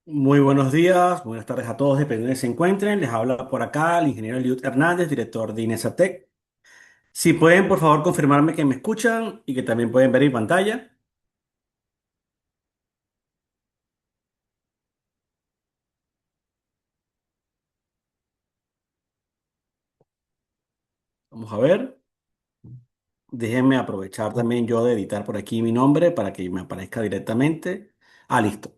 Muy buenos días, buenas tardes a todos, dependiendo de donde se encuentren. Les habla por acá el ingeniero Eliud Hernández, director de Inesatec. Si pueden, por favor, confirmarme que me escuchan y que también pueden ver mi pantalla. Vamos a ver. Déjenme aprovechar también yo de editar por aquí mi nombre para que me aparezca directamente. Ah, listo.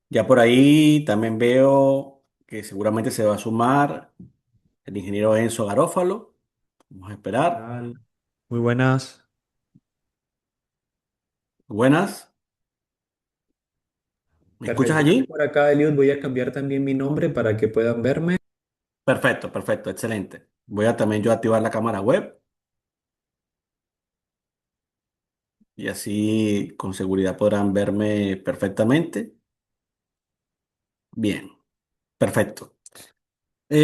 Ya por ahí también veo que seguramente se va a sumar el ingeniero Enzo Garófalo. Vamos a esperar. Tal. Muy buenas. Buenas. ¿Me escuchas Perfecto. Yo allí? por acá, Eliud, voy a cambiar también mi nombre para que puedan verme. Perfecto, perfecto, excelente. Voy a también yo activar la cámara web y así con seguridad podrán verme perfectamente. Bien, perfecto.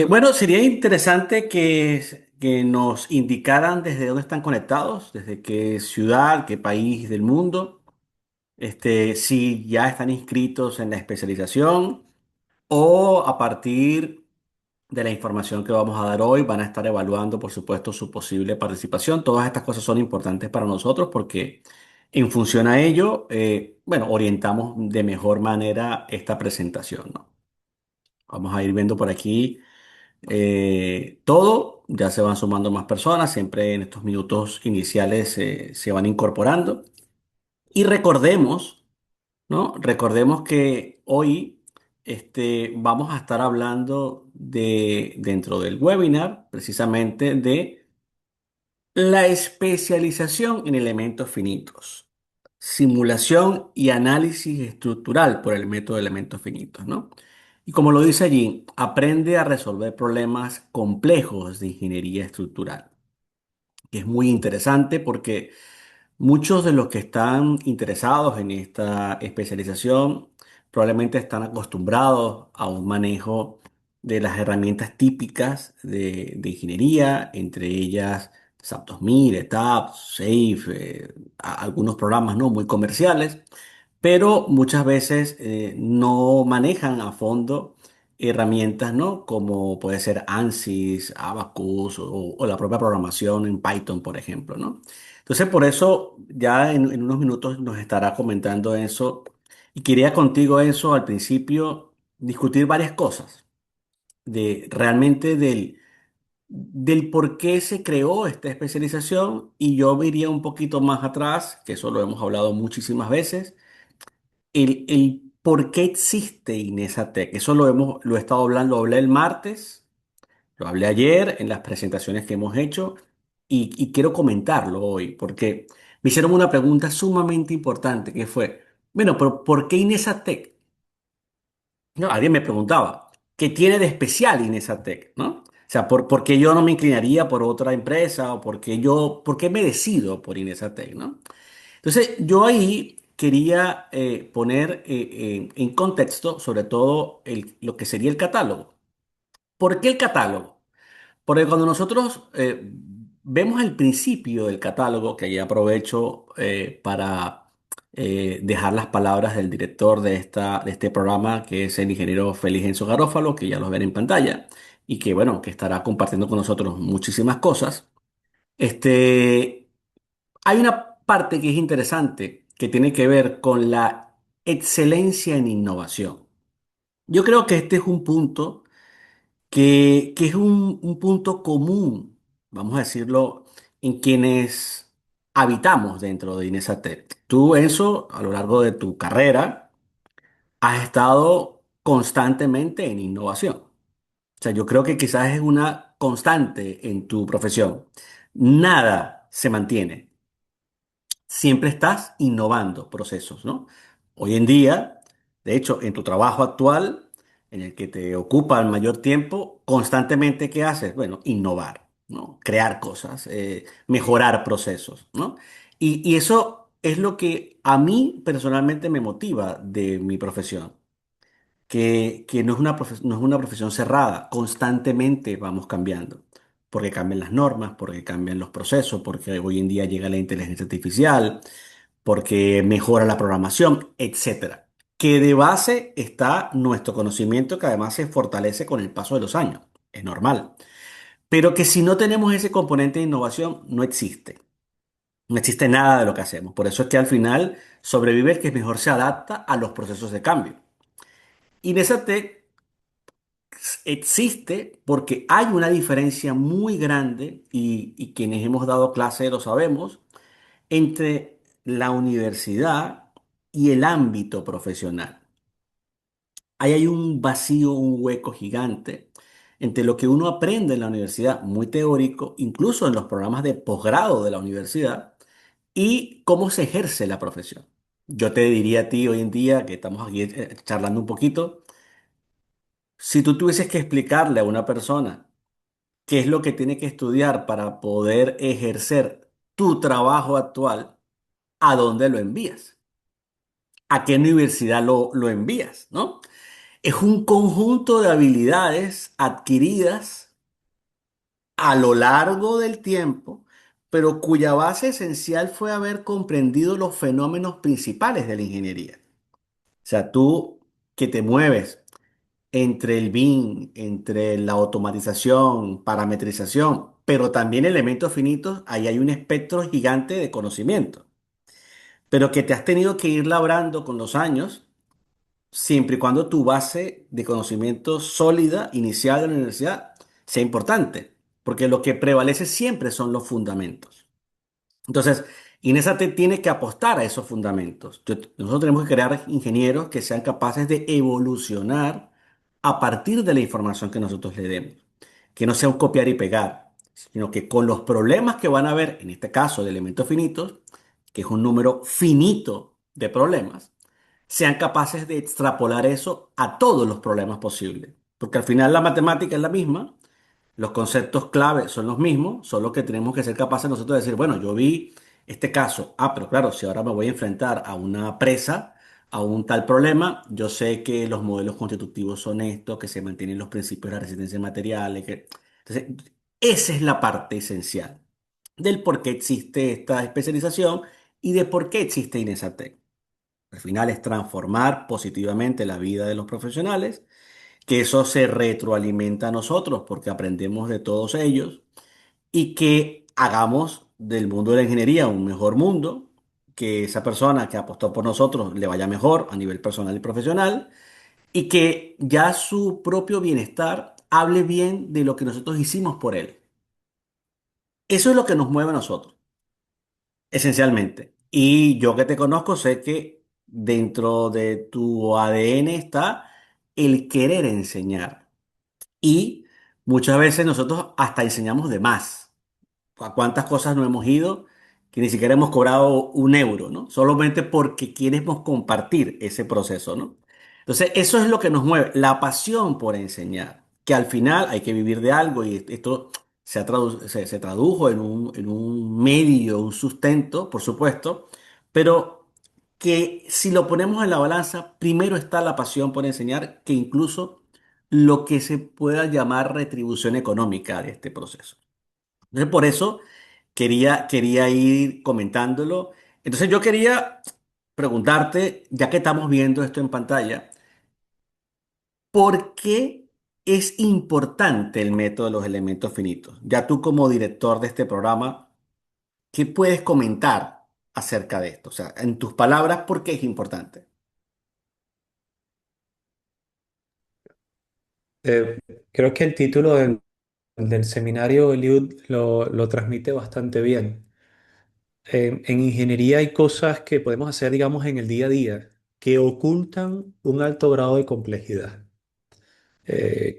Bueno, sería interesante que nos indicaran desde dónde están conectados, desde qué ciudad, qué país del mundo, si ya están inscritos en la especialización o a partir de la información que vamos a dar hoy van a estar evaluando, por supuesto, su posible participación. Todas estas cosas son importantes para nosotros porque en función a ello, bueno, orientamos de mejor manera esta presentación, ¿no? Vamos a ir viendo por aquí todo. Ya se van sumando más personas, siempre en estos minutos iniciales se van incorporando. Y recordemos, ¿no? Recordemos que hoy vamos a estar hablando dentro del webinar, precisamente de la especialización en elementos finitos, simulación y análisis estructural por el método de elementos finitos, ¿no? Y como lo dice allí, aprende a resolver problemas complejos de ingeniería estructural, que es muy interesante porque muchos de los que están interesados en esta especialización probablemente están acostumbrados a un manejo de las herramientas típicas de ingeniería, entre ellas SAP 2000, ETAP, SAFe, algunos programas no muy comerciales, pero muchas veces no manejan a fondo herramientas, ¿no? Como puede ser ANSYS, Abacus o la propia programación en Python, por ejemplo, ¿no? Entonces, por eso ya en unos minutos nos estará comentando eso. Y quería contigo eso al principio discutir varias cosas de realmente del por qué se creó esta especialización y yo me iría un poquito más atrás, que eso lo hemos hablado muchísimas veces, el por qué existe Inesatec. Eso lo he estado hablando, lo hablé el martes, lo hablé ayer en las presentaciones que hemos hecho y quiero comentarlo hoy porque me hicieron una pregunta sumamente importante que fue, bueno, pero ¿por qué Inesatec? No, alguien me preguntaba, ¿qué tiene de especial Inesatec? ¿No? O sea, ¿por qué yo no me inclinaría por otra empresa o por qué me decido por Inesatec? ¿No? Entonces, yo ahí quería poner en contexto sobre todo lo que sería el catálogo. ¿Por qué el catálogo? Porque cuando nosotros vemos el principio del catálogo, que ahí aprovecho para dejar las palabras del director de este programa, que es el ingeniero Félix Enzo Garófalo, que ya los ven en pantalla, y que bueno, que estará compartiendo con nosotros muchísimas cosas. Este, Hay una parte que es interesante, que tiene que ver con la excelencia en innovación. Yo creo que este es un punto que es un punto común, vamos a decirlo, en quienes habitamos dentro de Inesatec. Tú, Enzo, a lo largo de tu carrera, has estado constantemente en innovación. O sea, yo creo que quizás es una constante en tu profesión. Nada se mantiene. Siempre estás innovando procesos, ¿no? Hoy en día, de hecho, en tu trabajo actual, en el que te ocupa el mayor tiempo, constantemente, ¿qué haces? Bueno, innovar, ¿no? Crear cosas, mejorar procesos, ¿no? Y eso es lo que a mí personalmente me motiva de mi profesión, que no es no es una profesión cerrada, constantemente vamos cambiando. Porque cambian las normas, porque cambian los procesos, porque hoy en día llega la inteligencia artificial, porque mejora la programación, etcétera. que de base está nuestro conocimiento que además se fortalece con el paso de los años. Es normal. Pero que si no tenemos ese componente de innovación, no existe. No existe nada de lo que hacemos. Por eso es que al final sobrevive el que mejor se adapta a los procesos de cambio. Inesatec existe porque hay una diferencia muy grande, y quienes hemos dado clase lo sabemos, entre la universidad y el ámbito profesional. Ahí hay un vacío, un hueco gigante entre lo que uno aprende en la universidad, muy teórico, incluso en los programas de posgrado de la universidad, y cómo se ejerce la profesión. Yo te diría a ti hoy en día, que estamos aquí charlando un poquito, si tú tuvieses que explicarle a una persona qué es lo que tiene que estudiar para poder ejercer tu trabajo actual, ¿a dónde lo envías? ¿A qué universidad lo envías? ¿No? Es un conjunto de habilidades adquiridas a lo largo del tiempo, pero cuya base esencial fue haber comprendido los fenómenos principales de la ingeniería. O sea, tú que te mueves entre el BIM, entre la automatización, parametrización, pero también elementos finitos, ahí hay un espectro gigante de conocimiento, pero que te has tenido que ir labrando con los años, siempre y cuando tu base de conocimiento sólida, inicial de la universidad, sea importante, porque lo que prevalece siempre son los fundamentos. Entonces, Inesate tiene que apostar a esos fundamentos. Nosotros tenemos que crear ingenieros que sean capaces de evolucionar a partir de la información que nosotros le demos. Que no sea un copiar y pegar, sino que con los problemas que van a haber, en este caso de elementos finitos, que es un número finito de problemas, sean capaces de extrapolar eso a todos los problemas posibles. Porque al final la matemática es la misma, los conceptos clave son los mismos, solo que tenemos que ser capaces nosotros de decir, bueno, yo vi este caso, pero claro, si ahora me voy a enfrentar a una presa, a un tal problema, yo sé que los modelos constitutivos son estos, que se mantienen los principios de la resistencia de materiales. Entonces, esa es la parte esencial del por qué existe esta especialización y de por qué existe INESATEC. Al final es transformar positivamente la vida de los profesionales, que eso se retroalimenta a nosotros porque aprendemos de todos ellos y que hagamos del mundo de la ingeniería un mejor mundo, que esa persona que apostó por nosotros le vaya mejor a nivel personal y profesional y que ya su propio bienestar hable bien de lo que nosotros hicimos por él. Eso es lo que nos mueve a nosotros, esencialmente. Y yo que te conozco sé que dentro de tu ADN está el querer enseñar. Y muchas veces nosotros hasta enseñamos de más. ¿A cuántas cosas no hemos ido que ni siquiera hemos cobrado un euro, ¿no? Solamente porque queremos compartir ese proceso, ¿no? Entonces, eso es lo que nos mueve, la pasión por enseñar, que al final hay que vivir de algo y esto se tradujo en un medio, un sustento, por supuesto, pero que si lo ponemos en la balanza, primero está la pasión por enseñar que incluso lo que se pueda llamar retribución económica de este proceso. Entonces, por eso quería ir comentándolo. Entonces, yo quería preguntarte, ya que estamos viendo esto en pantalla, ¿por qué es importante el método de los elementos finitos? Ya tú como director de este programa, ¿qué puedes comentar acerca de esto? O sea, en tus palabras, ¿por qué es importante? Eh, Creo que el título del seminario, Eliud, lo transmite bastante bien. En ingeniería hay cosas que podemos hacer, digamos, en el día a día que ocultan un alto grado de complejidad.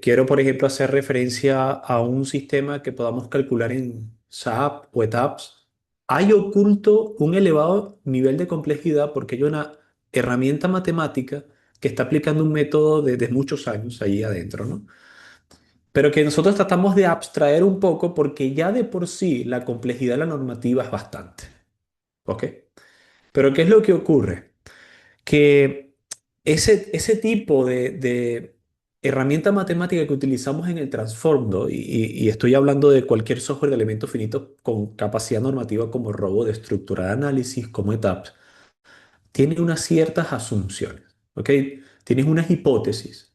Quiero, por ejemplo, hacer referencia a un sistema que podamos calcular en SAP o ETAPS. Hay oculto un elevado nivel de complejidad porque hay una herramienta matemática que está aplicando un método de muchos años ahí adentro, ¿no? Pero que nosotros tratamos de abstraer un poco porque ya de por sí la complejidad de la normativa es bastante, ¿ok? Pero ¿qué es lo que ocurre? Que ese tipo de herramienta matemática que utilizamos en el Transform, y estoy hablando de cualquier software de elementos finitos con capacidad normativa como Robo de estructura de análisis, como ETAPS, tiene unas ciertas asunciones. ¿ok? Tienes unas hipótesis.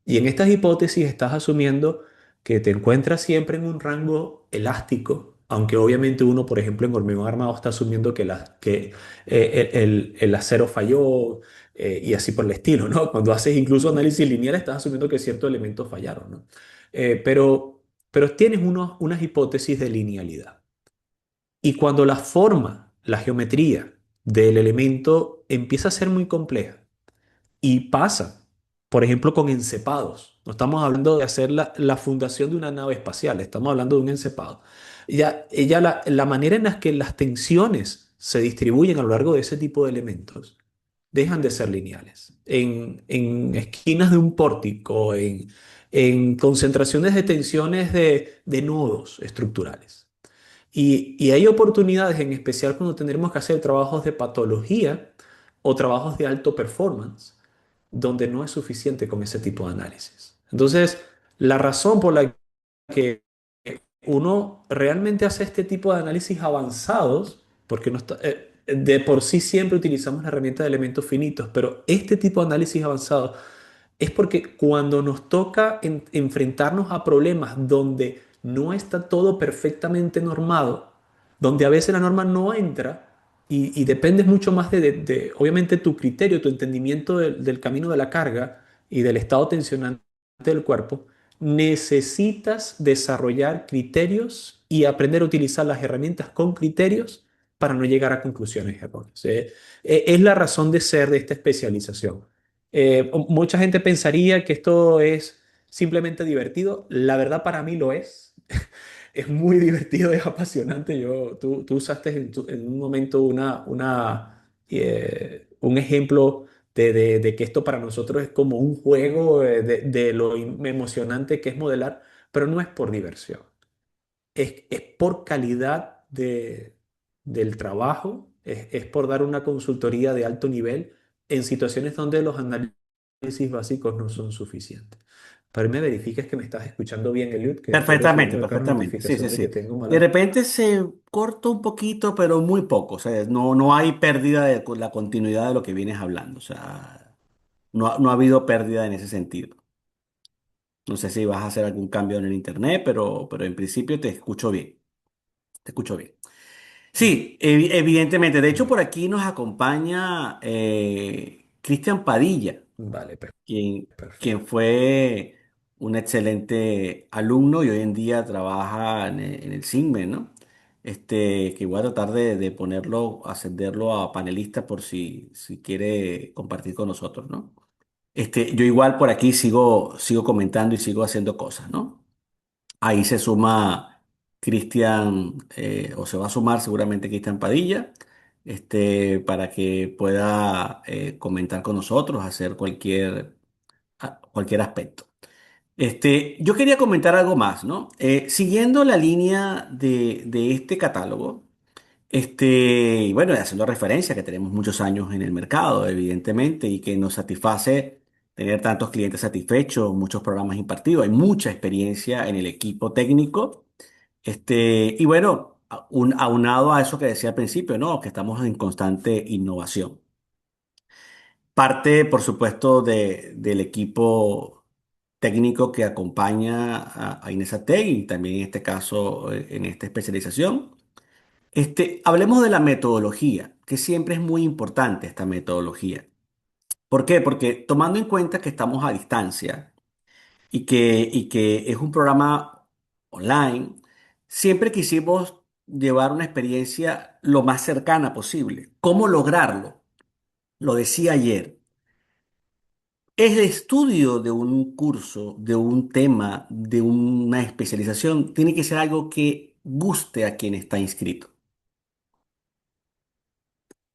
Y en estas hipótesis estás asumiendo que te encuentras siempre en un rango elástico, aunque obviamente uno, por ejemplo, en hormigón armado está asumiendo que el acero falló y así por el estilo, ¿no? Cuando haces incluso análisis lineal estás asumiendo que ciertos elementos fallaron, ¿no? Pero tienes unas hipótesis de linealidad. Y cuando la forma, la geometría del elemento empieza a ser muy compleja, y pasa, por ejemplo, con encepados. No estamos hablando de hacer la fundación de una nave espacial, estamos hablando de un encepado. Ya la manera en la que las tensiones se distribuyen a lo largo de ese tipo de elementos dejan de ser lineales. En esquinas de un pórtico, en concentraciones de tensiones de nodos estructurales. Y hay oportunidades, en especial cuando tendremos que hacer trabajos de patología o trabajos de alto performance donde no es suficiente con ese tipo de análisis. Entonces, la razón por la que uno realmente hace este tipo de análisis avanzados, porque no está, de por sí siempre utilizamos la herramienta de elementos finitos, pero este tipo de análisis avanzados es porque cuando nos toca enfrentarnos a problemas donde no está todo perfectamente normado, donde a veces la norma no entra y dependes mucho más obviamente, tu criterio, tu entendimiento del camino de la carga y del estado tensionante del cuerpo, necesitas desarrollar criterios y aprender a utilizar las herramientas con criterios para no llegar a conclusiones erróneas. Es la razón de ser de esta especialización. Mucha gente pensaría que esto es simplemente divertido. La verdad para mí lo es. Es muy divertido, es apasionante. Tú usaste en un momento un ejemplo de que esto para nosotros es como un juego, de lo emocionante que es modelar, pero no es por diversión. Es por calidad del trabajo, es por dar una consultoría de alto nivel en situaciones donde los análisis básicos no son suficientes. Pero me verifiques que me estás escuchando bien, Eliud, que estoy Perfectamente, recibiendo acá una perfectamente. Sí, sí, notificación de que sí. tengo De mala... repente se corta un poquito, pero muy poco. O sea, no hay pérdida de la continuidad de lo que vienes hablando. O sea, no ha habido pérdida en ese sentido. No sé si vas a hacer algún cambio en el internet, pero en principio te escucho bien. Te escucho bien. Sí, evidentemente. De hecho, por aquí nos acompaña Cristian Padilla, Vale, quien, quien perfecto. fue un excelente alumno y hoy en día trabaja en el CINME, ¿no? Que voy a tratar de ponerlo, ascenderlo a panelista por si quiere compartir con nosotros, ¿no? Yo igual por aquí sigo comentando y sigo haciendo cosas, ¿no? Ahí se suma Cristian, o se va a sumar seguramente Cristian Padilla, para que pueda comentar con nosotros, hacer cualquier aspecto. Yo quería comentar algo más, ¿no? Siguiendo la línea de este catálogo, y bueno, y haciendo referencia que tenemos muchos años en el mercado, evidentemente, y que nos satisface tener tantos clientes satisfechos, muchos programas impartidos, hay mucha experiencia en el equipo técnico, y bueno, aunado a eso que decía al principio, ¿no? Que estamos en constante innovación. Parte, por supuesto, del equipo técnico que acompaña a Inesatec y también en este caso, en esta especialización. Hablemos de la metodología, que siempre es muy importante esta metodología. ¿Por qué? Porque tomando en cuenta que estamos a distancia y que es un programa online, siempre quisimos llevar una experiencia lo más cercana posible. ¿Cómo lograrlo? Lo decía ayer. El estudio de un curso, de un tema, de una especialización, tiene que ser algo que guste a quien está inscrito.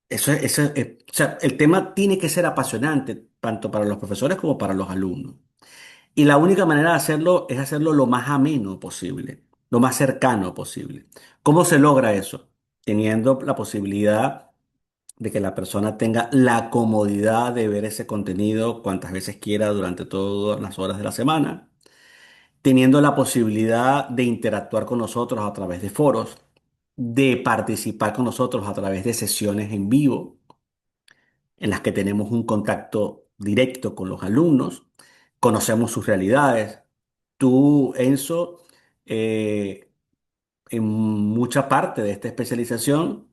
O sea, el tema tiene que ser apasionante, tanto para los profesores como para los alumnos. Y la única manera de hacerlo es hacerlo lo más ameno posible, lo más cercano posible. ¿Cómo se logra eso? Teniendo la posibilidad de que la persona tenga la comodidad de ver ese contenido cuantas veces quiera durante todas las horas de la semana, teniendo la posibilidad de interactuar con nosotros a través de foros, de participar con nosotros a través de sesiones en vivo en las que tenemos un contacto directo con los alumnos, conocemos sus realidades. Tú, Enzo, eh, en mucha parte de esta especialización,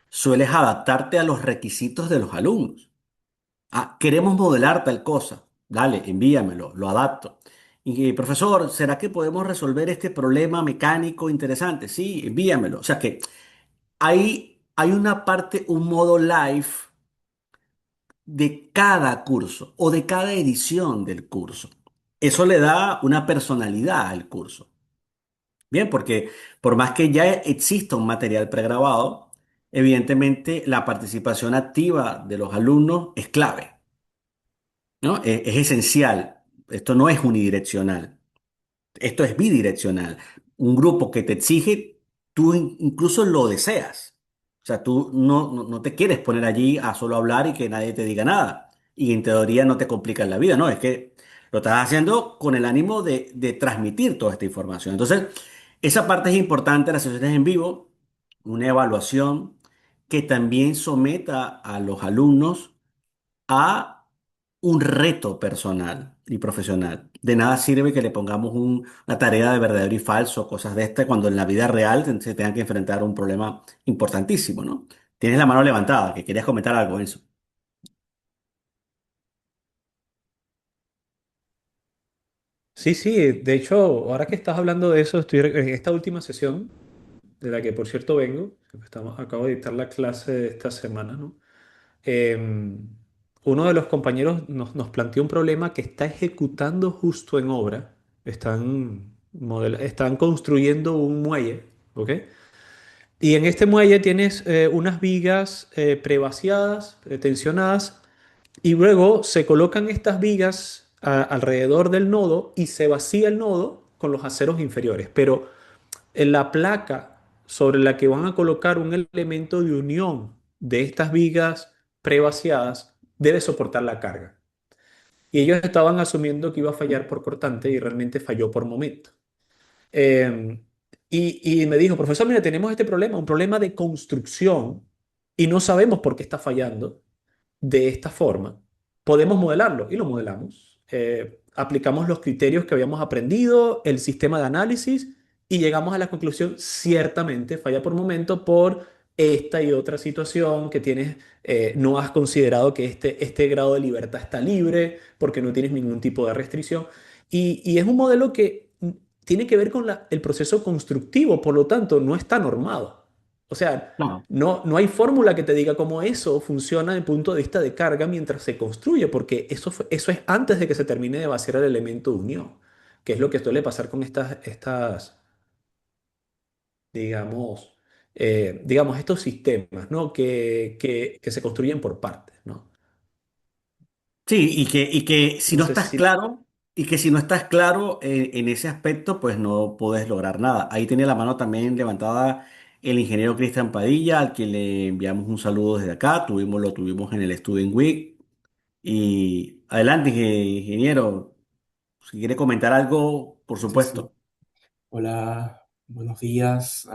sueles adaptarte a los requisitos de los alumnos. Ah, queremos modelar tal cosa. Dale, envíamelo, lo adapto. Y, profesor, ¿será que podemos resolver este problema mecánico interesante? Sí, envíamelo. O sea que hay una parte, un modo live de cada curso o de cada edición del curso. Eso le da una personalidad al curso. Bien, porque por más que ya exista un material pregrabado, evidentemente la participación activa de los alumnos es clave, ¿no? Es esencial. Esto no es unidireccional. Esto es bidireccional. Un grupo que te exige, tú incluso lo deseas. O sea, tú no te quieres poner allí a solo hablar y que nadie te diga nada. Y en teoría no te complican la vida, no, es que lo estás haciendo con el ánimo de transmitir toda esta información. Entonces, esa parte es importante, las sesiones en vivo, una evaluación que también someta a los alumnos a un reto personal y profesional. De nada sirve que le pongamos una tarea de verdadero y falso, cosas de este, cuando en la vida real se tengan que enfrentar a un problema importantísimo, ¿no? Tienes la mano levantada, que querías comentar algo, Enzo. Sí, sí, de hecho, ahora que estás hablando de eso, estoy en esta última sesión, de la que por cierto vengo, acabo de dictar la clase de esta semana, ¿no? Uno de los compañeros nos planteó un problema que está ejecutando justo en obra. Están construyendo un muelle, ¿ok? Y en este muelle tienes unas vigas prevaciadas, tensionadas, y luego se colocan estas vigas alrededor del nodo y se vacía el nodo con los aceros inferiores. Pero en la placa sobre la que van a colocar un elemento de unión de estas vigas prevaciadas debe soportar la carga. Y ellos estaban asumiendo que iba a fallar por cortante y realmente falló por momento. Eh, y me dijo, profesor, mira, tenemos este problema, un problema de construcción y no sabemos por qué está fallando de esta forma. Podemos modelarlo y lo modelamos. Aplicamos los criterios que habíamos aprendido, el sistema de análisis y llegamos a la conclusión, ciertamente falla por momento por esta y otra situación que tienes, no has considerado que este grado de libertad está libre porque no tienes ningún tipo de restricción. Y es un modelo que tiene que ver con el proceso constructivo, por lo tanto, no está normado. O sea, No. no hay fórmula que te diga cómo eso funciona desde el punto de vista de carga mientras se construye, porque eso es antes de que se termine de vaciar el elemento de unión, que es lo que suele pasar con digamos, digamos, estos sistemas, ¿no? Que se construyen por partes, ¿no? Sí, y que si No no sé estás si... claro, y que si no estás claro en ese aspecto, pues no puedes lograr nada. Ahí tiene la mano también levantada el ingeniero Cristian Padilla, al que le enviamos un saludo desde acá. Lo tuvimos en el Student Week. Y adelante, ingeniero, si quiere comentar algo, por Sí, sí. supuesto. Hola, buenos días,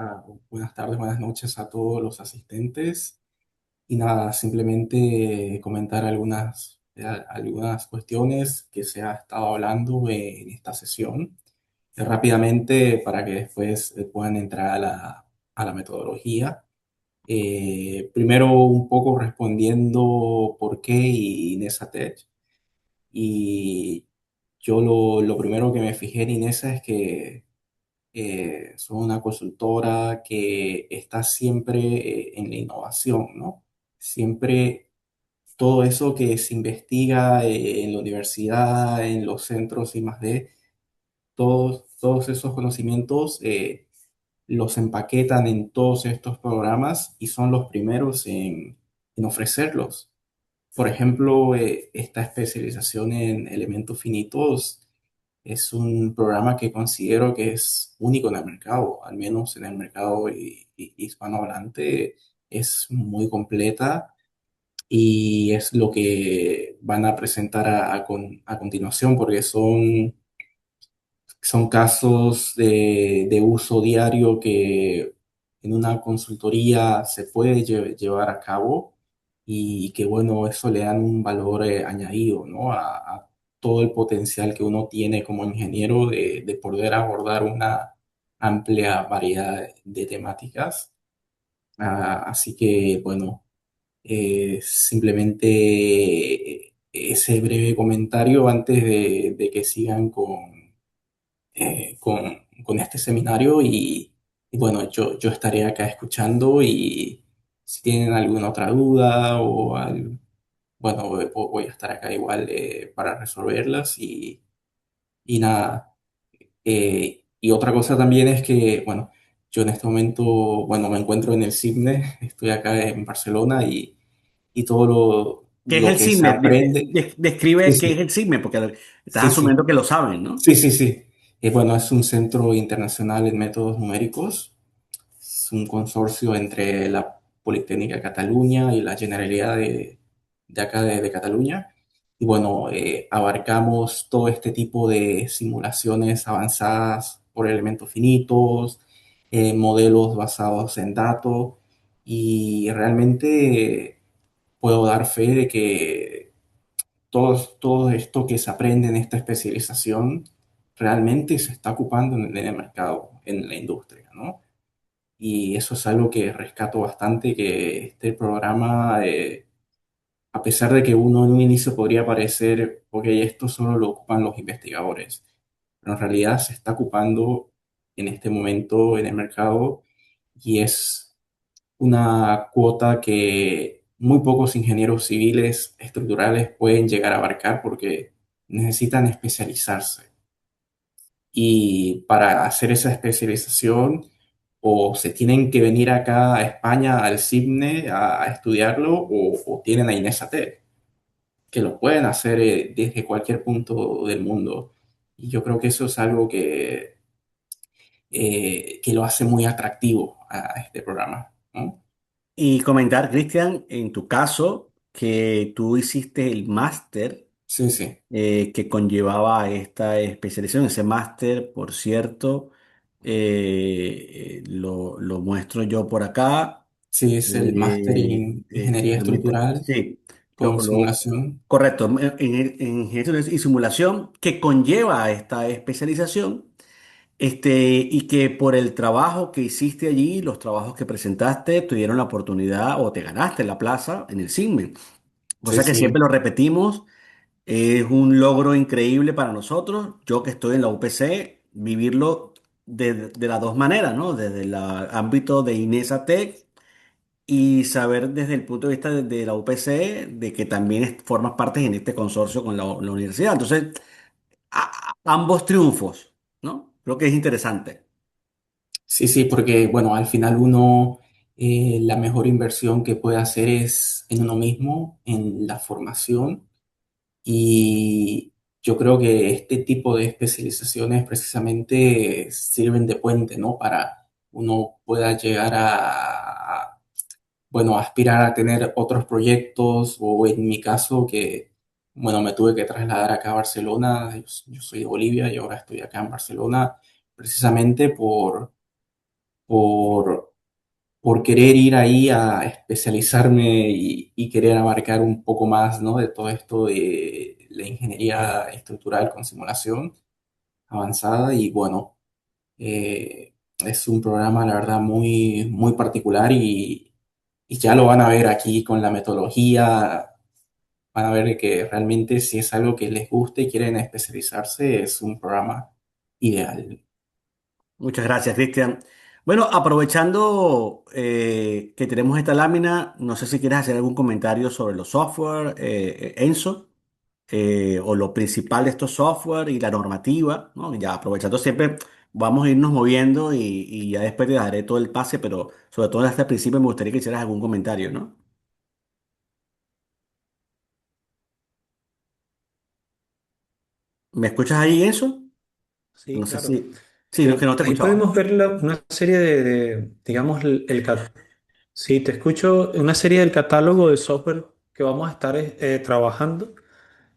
buenas tardes, buenas noches a todos los asistentes. Y nada, simplemente comentar algunas cuestiones que se ha estado hablando en esta sesión, rápidamente para que después puedan entrar a la metodología. Primero, un poco respondiendo por qué y Inesatech. Y yo lo primero que me fijé en Inesa es que son una consultora que está siempre en la innovación, ¿no? Siempre todo eso que se investiga en la universidad, en los centros I+D, todos esos conocimientos los empaquetan en todos estos programas y son los primeros en ofrecerlos. Por ejemplo, esta especialización en elementos finitos es un programa que considero que es único en el mercado, al menos en el mercado hispanohablante, es muy completa y es lo que van a presentar a continuación porque son casos de uso diario que en una consultoría se puede llevar a cabo y que bueno, eso le dan un valor añadido, ¿no? A todo el potencial que uno tiene como ingeniero de poder abordar una amplia variedad de temáticas. Así que bueno, simplemente ese breve comentario antes de que sigan con este seminario y bueno, yo estaré acá escuchando y si tienen alguna otra duda bueno, voy a estar acá igual para resolverlas y nada. Y otra cosa también es que, bueno, yo en este momento, bueno, me encuentro en el CICNE, estoy acá en Barcelona y todo ¿Qué es lo el que se CISME? aprende. Sí, Describe qué es sí, el CISME, porque estás sí, sí. asumiendo que lo saben, ¿no? Sí, sí, sí. Bueno, es un centro internacional en métodos numéricos. Es un consorcio entre la Politécnica de Cataluña y la Generalidad de acá de Cataluña. Y bueno, abarcamos todo este tipo de simulaciones avanzadas por elementos finitos, modelos basados en datos y realmente puedo dar fe de que todo esto que se aprende en esta especialización realmente se está ocupando en el mercado, en la industria, ¿no? Y eso es algo que rescato bastante, que este programa, a pesar de que uno en un inicio podría parecer, ok, esto solo lo ocupan los investigadores, pero en realidad se está ocupando en este momento en el mercado y es una cuota que muy pocos ingenieros civiles estructurales pueden llegar a abarcar porque necesitan especializarse. Y para hacer esa especialización, o se tienen que venir acá a España, al CIBNE, a estudiarlo, o tienen a INESATEC, que lo pueden hacer desde cualquier punto del mundo. Y yo creo que eso es algo que lo hace muy atractivo a este programa, ¿no? Y comentar, Cristian, en tu caso, que tú hiciste el máster Sí, sí. que conllevaba esta especialización. Ese máster, por cierto, lo muestro yo por acá. Sí, es el máster en ingeniería estructural Sí, con simulación. correcto. En ingeniería y simulación que conlleva esta especialización. Y que por el trabajo que hiciste allí, los trabajos que presentaste, tuvieron la oportunidad o te ganaste la plaza en el CIGME. Sí, Cosa que siempre sí. lo repetimos, es un logro increíble para nosotros. Yo que estoy en la UPC, vivirlo de las dos maneras, ¿no? Desde el ámbito de INESA Tech y saber desde el punto de vista de la UPC de que también formas parte en este consorcio con la universidad. Entonces, ambos triunfos, ¿no? Creo que es interesante. Sí, sí, porque bueno, al final uno, la mejor inversión que puede hacer es en uno mismo, en la formación. Y yo creo que este tipo de especializaciones precisamente sirven de puente, ¿no? Para uno pueda llegar bueno, aspirar a tener otros proyectos o en mi caso que, bueno, me tuve que trasladar acá a Barcelona. Yo soy de Bolivia y ahora estoy acá en Barcelona precisamente por, por querer ir ahí a especializarme y querer abarcar un poco más, ¿no? De todo esto de la ingeniería estructural con simulación avanzada y bueno, es un programa, la verdad, muy, muy particular y ya lo van a ver aquí con la metodología, van a ver que realmente si es algo que les gusta y quieren especializarse, es un programa ideal. Muchas gracias, Cristian. Bueno, aprovechando que tenemos esta lámina, no sé si quieres hacer algún comentario sobre los software, Enzo, o lo principal de estos software y la normativa, ¿no? Ya aprovechando siempre, vamos a irnos moviendo y ya después te daré todo el pase, pero sobre todo hasta el principio me gustaría que hicieras algún comentario, ¿no? ¿Me escuchas ahí, Enzo? Sí, No sé claro. si... Sí, no, que no te Ahí escuchaba. podemos ver una serie digamos, sí, te escucho, una serie del catálogo de software que vamos a estar trabajando.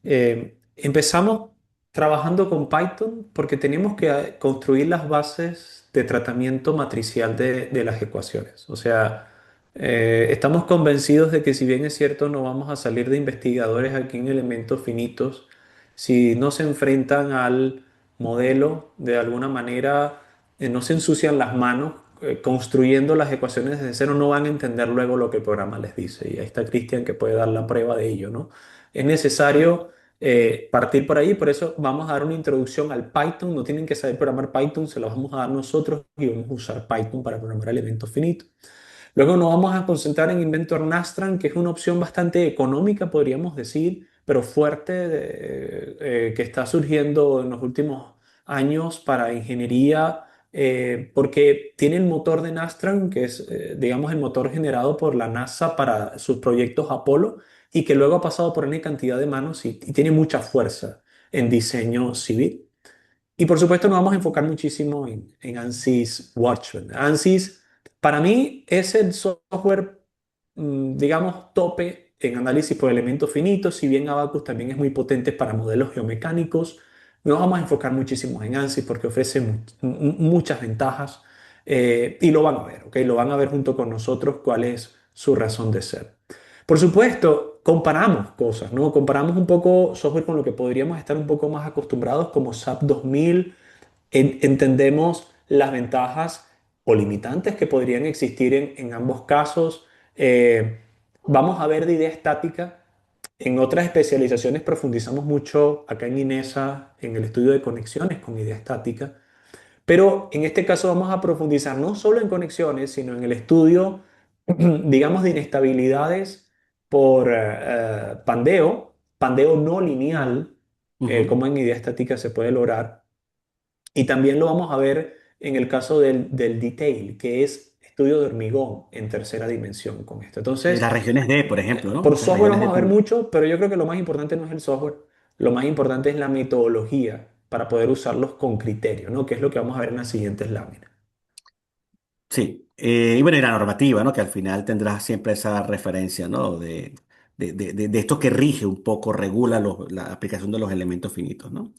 Empezamos trabajando con Python porque teníamos que construir las bases de tratamiento matricial de las ecuaciones. O sea, Estamos convencidos de que si bien es cierto no vamos a salir de investigadores aquí en elementos finitos, si no se enfrentan al modelo de alguna manera, no se ensucian las manos construyendo las ecuaciones desde cero, no van a entender luego lo que el programa les dice. Y ahí está Cristian que puede dar la prueba de ello, ¿no? Es necesario partir por ahí, por eso vamos a dar una introducción al Python, no tienen que saber programar Python, se lo vamos a dar nosotros y vamos a usar Python para programar elementos finitos. Luego nos vamos a concentrar en Inventor Nastran, que es una opción bastante económica, podríamos decir, pero fuerte, que está surgiendo en los últimos años para ingeniería, porque tiene el motor de Nastran, que es, digamos, el motor generado por la NASA para sus proyectos Apolo, y que luego ha pasado por una cantidad de manos y tiene mucha fuerza en diseño civil. Y por supuesto nos vamos a enfocar muchísimo en ANSYS Watchman. ANSYS para mí es el software, digamos, tope en análisis por elementos finitos, si bien Abacus también es muy potente para modelos geomecánicos. Nos vamos a enfocar muchísimo en ANSYS porque ofrece muchas ventajas y lo van a ver, ¿ok? Lo van a ver junto con nosotros cuál es su razón de ser. Por supuesto, comparamos cosas, ¿no? Comparamos un poco software con lo que podríamos estar un poco más acostumbrados como SAP 2000. Entendemos las ventajas o limitantes que podrían existir en ambos casos. Eh, Vamos a ver de idea estática. En otras especializaciones profundizamos mucho acá en INESA en el estudio de conexiones con idea estática. Pero en este caso vamos a profundizar no solo en conexiones, sino en el estudio, digamos, de inestabilidades por pandeo no lineal, Ujú. como en idea estática se puede lograr. Y también lo vamos a ver en el caso del detail, que es estudio de hormigón en tercera dimensión con esto. Entonces, Las regiones D, por ejemplo, ¿no? por Estas software regiones vamos de a ver punto. mucho, pero yo creo que lo más importante no es el software, lo más importante es la metodología para poder usarlos con criterio, ¿no? Que es lo que vamos a ver en las siguientes láminas. Sí, y bueno, y la normativa, ¿no? Que al final tendrás siempre esa referencia, ¿no? De esto que rige un poco, regula la aplicación de los elementos finitos, ¿no?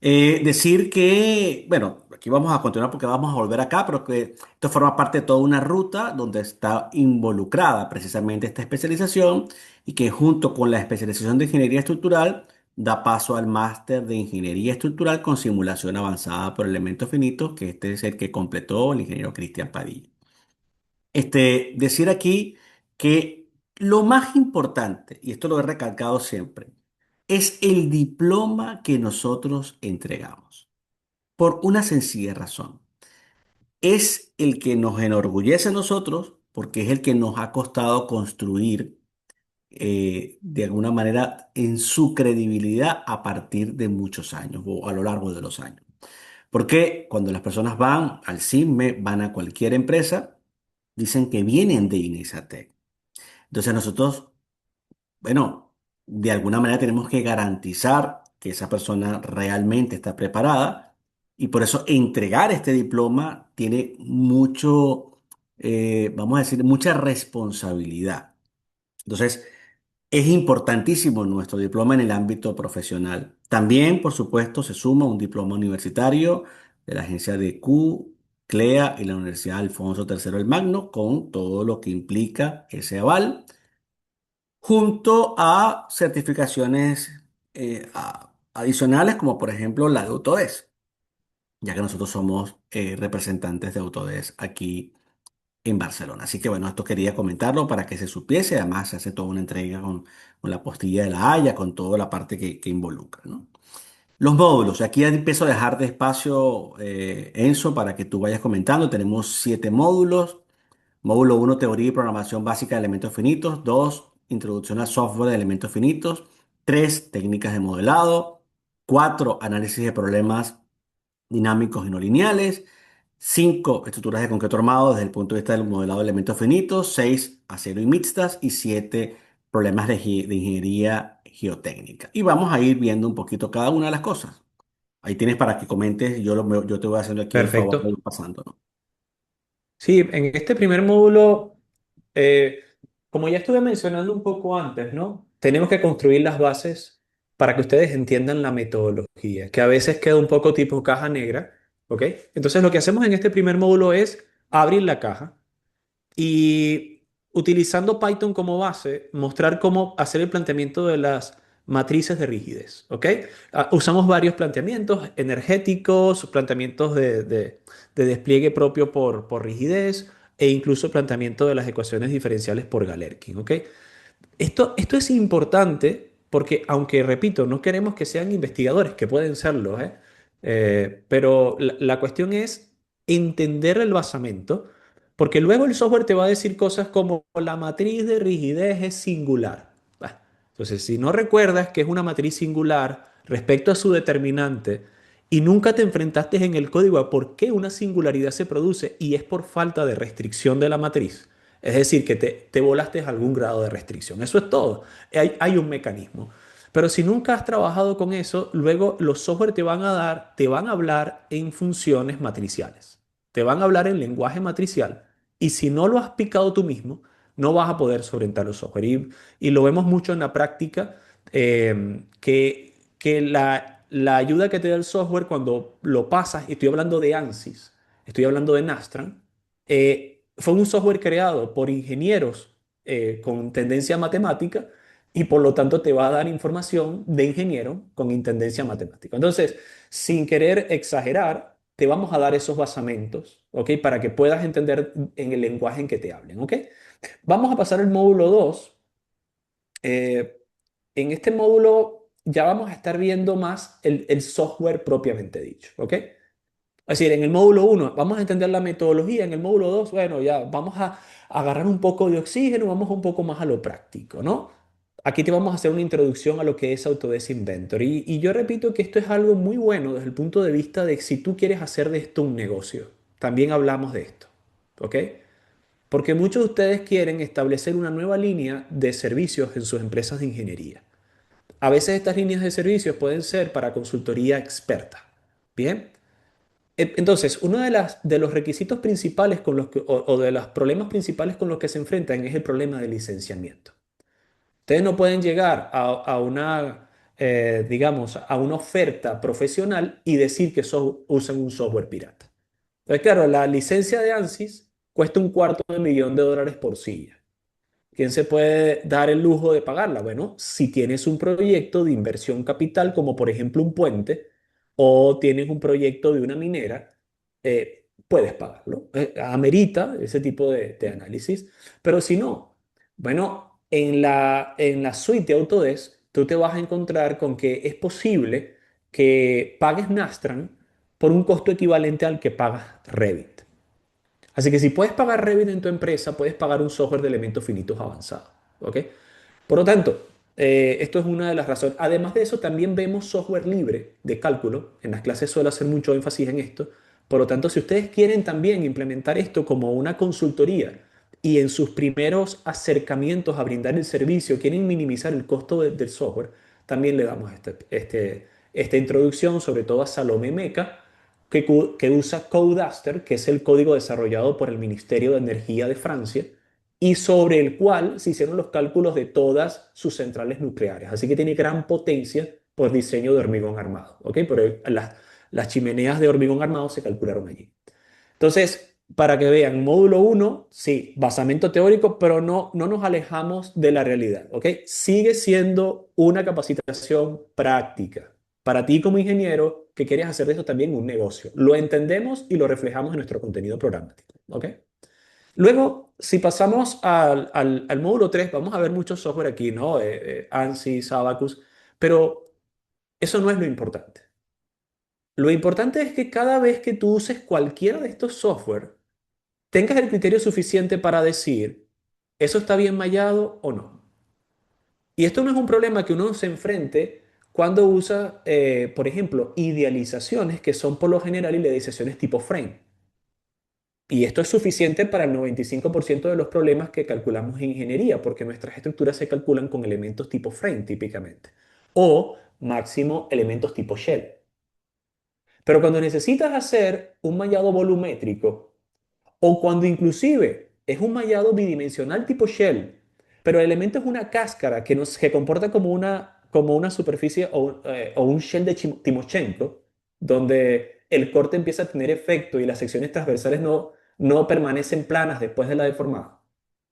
Decir que, bueno, aquí vamos a continuar porque vamos a volver acá, pero que esto forma parte de toda una ruta donde está involucrada precisamente esta especialización y que junto con la especialización de ingeniería estructural da paso al máster de ingeniería estructural con simulación avanzada por elementos finitos, que este es el que completó el ingeniero Cristian Padilla. Decir aquí que lo más importante, y esto lo he recalcado siempre, es el diploma que nosotros entregamos. Por una sencilla razón. Es el que nos enorgullece a nosotros porque es el que nos ha costado construir de alguna manera en su credibilidad a partir de muchos años o a lo largo de los años. Porque cuando las personas van al CISME, van a cualquier empresa, dicen que vienen de Inesatec. Entonces nosotros, bueno, de alguna manera tenemos que garantizar que esa persona realmente está preparada y por eso entregar este diploma tiene mucho, vamos a decir, mucha responsabilidad. Entonces, es importantísimo nuestro diploma en el ámbito profesional. También, por supuesto, se suma un diploma universitario de la agencia de Q, CLEA y la Universidad Alfonso III el Magno con todo lo que implica ese aval junto a certificaciones adicionales, como por ejemplo la de Autodesk, ya que nosotros somos representantes de Autodesk aquí en Barcelona. Así que bueno, esto quería comentarlo para que se supiese. Además, se hace toda una entrega con la postilla de la Haya, con toda la parte que involucra, ¿no? Los módulos, aquí ya empiezo a dejar de espacio, Enzo, para que tú vayas comentando. Tenemos 7 módulos. Módulo 1, teoría y programación básica de elementos finitos. 2, introducción al software de elementos finitos. 3, técnicas de modelado. 4, análisis de problemas dinámicos y no lineales. 5, estructuras de concreto armado desde el punto de vista del modelado de elementos finitos. 6, acero y mixtas. Y 7, problemas de ingeniería geotécnica. Y vamos a ir viendo un poquito cada una de las cosas. Ahí tienes para que comentes. Yo te voy haciendo aquí el favor de Perfecto. ir pasando, ¿no? Sí, en este primer módulo, eh, como ya estuve mencionando un poco antes, ¿no? Tenemos que construir las bases para que ustedes entiendan la metodología, que a veces queda un poco tipo caja negra, ¿ok? Entonces lo que hacemos en este primer módulo es abrir la caja y utilizando Python como base, mostrar cómo hacer el planteamiento de las matrices de rigidez, ¿ok? Usamos varios planteamientos energéticos, planteamientos de despliegue propio por rigidez e incluso planteamiento de las ecuaciones diferenciales por Galerkin, ¿ok? Esto es importante porque, aunque repito, no queremos que sean investigadores, que pueden serlo, ¿eh? Pero la cuestión es entender el basamento, porque luego el software te va a decir cosas como la matriz de rigidez es singular. Bah, entonces, si no recuerdas que es una matriz singular respecto a su determinante y nunca te enfrentaste en el código a por qué una singularidad se produce y es por falta de restricción de la matriz, es decir, que te volaste algún grado de restricción. Eso es todo. Hay un mecanismo. Pero si nunca has trabajado con eso, luego los software te van a hablar en funciones matriciales. Te van a hablar en lenguaje matricial. Y si no lo has picado tú mismo, no vas a poder solventar los software. Y lo vemos mucho en la práctica, que la ayuda que te da el software cuando lo pasas, y estoy hablando de ANSYS, estoy hablando de Nastran, fue un software creado por ingenieros con tendencia matemática y por lo tanto te va a dar información de ingeniero con intendencia matemática. Entonces, sin querer exagerar, te vamos a dar esos basamentos, ¿ok? Para que puedas entender en el lenguaje en que te hablen, ¿ok? Vamos a pasar al módulo 2. Eh, en este módulo ya vamos a estar viendo más el software propiamente dicho, ¿ok? Es decir, en el módulo uno vamos a entender la metodología, en el módulo 2 bueno, ya vamos a agarrar un poco de oxígeno, vamos un poco más a lo práctico, ¿no? Aquí te vamos a hacer una introducción a lo que es Autodesk Inventor. Y yo repito que esto es algo muy bueno desde el punto de vista de si tú quieres hacer de esto un negocio. También hablamos de esto, ¿ok? Porque muchos de ustedes quieren establecer una nueva línea de servicios en sus empresas de ingeniería. A veces estas líneas de servicios pueden ser para consultoría experta, ¿bien? Entonces, uno de los requisitos principales con los o de los problemas principales con los que se enfrentan es el problema de licenciamiento. Ustedes no pueden llegar a una, digamos, a una oferta profesional y decir que usan un software pirata. Entonces, claro, la licencia de ANSYS cuesta $250,000 por silla. ¿Quién se puede dar el lujo de pagarla? Bueno, si tienes un proyecto de inversión capital, como por ejemplo un puente, o tienes un proyecto de una minera, puedes pagarlo. Amerita ese tipo de análisis. Pero si no, bueno, en la suite de Autodesk, tú te vas a encontrar con que es posible que pagues Nastran por un costo equivalente al que pagas Revit. Así que si puedes pagar Revit en tu empresa, puedes pagar un software de elementos finitos avanzado. ¿Ok? Por lo tanto, esto es una de las razones. Además de eso, también vemos software libre de cálculo. En las clases suelo hacer mucho énfasis en esto. Por lo tanto, si ustedes quieren también implementar esto como una consultoría y en sus primeros acercamientos a brindar el servicio quieren minimizar el costo del software, también le damos esta introducción, sobre todo a Salomé Meca, que usa Codaster, que es el código desarrollado por el Ministerio de Energía de Francia y sobre el cual se hicieron los cálculos de todas sus centrales nucleares. Así que tiene gran potencia por diseño de hormigón armado, ¿ok? Pero las chimeneas de hormigón armado se calcularon allí. Entonces, para que vean, módulo uno, sí, basamento teórico, pero no nos alejamos de la realidad, ¿ok? Sigue siendo una capacitación práctica. Para ti como ingeniero que quieres hacer de eso también un negocio. Lo entendemos y lo reflejamos en nuestro contenido programático, ¿ok? Luego, si pasamos al módulo 3 vamos a ver muchos software aquí, ¿no? ANSYS, Abacus, pero eso no es lo importante. Lo importante es que cada vez que tú uses cualquiera de estos software, tengas el criterio suficiente para decir, ¿eso está bien mallado o no? Y esto no es un problema que uno se enfrente cuando usa, por ejemplo, idealizaciones que son por lo general idealizaciones tipo frame. Y esto es suficiente para el 95% de los problemas que calculamos en ingeniería, porque nuestras estructuras se calculan con elementos tipo frame típicamente, o máximo elementos tipo shell. Pero cuando necesitas hacer un mallado volumétrico, o cuando inclusive es un mallado bidimensional tipo shell, pero el elemento es una cáscara que comporta como una superficie o un shell de Timoshenko, donde el corte empieza a tener efecto y las secciones transversales no permanecen planas después de la deformada.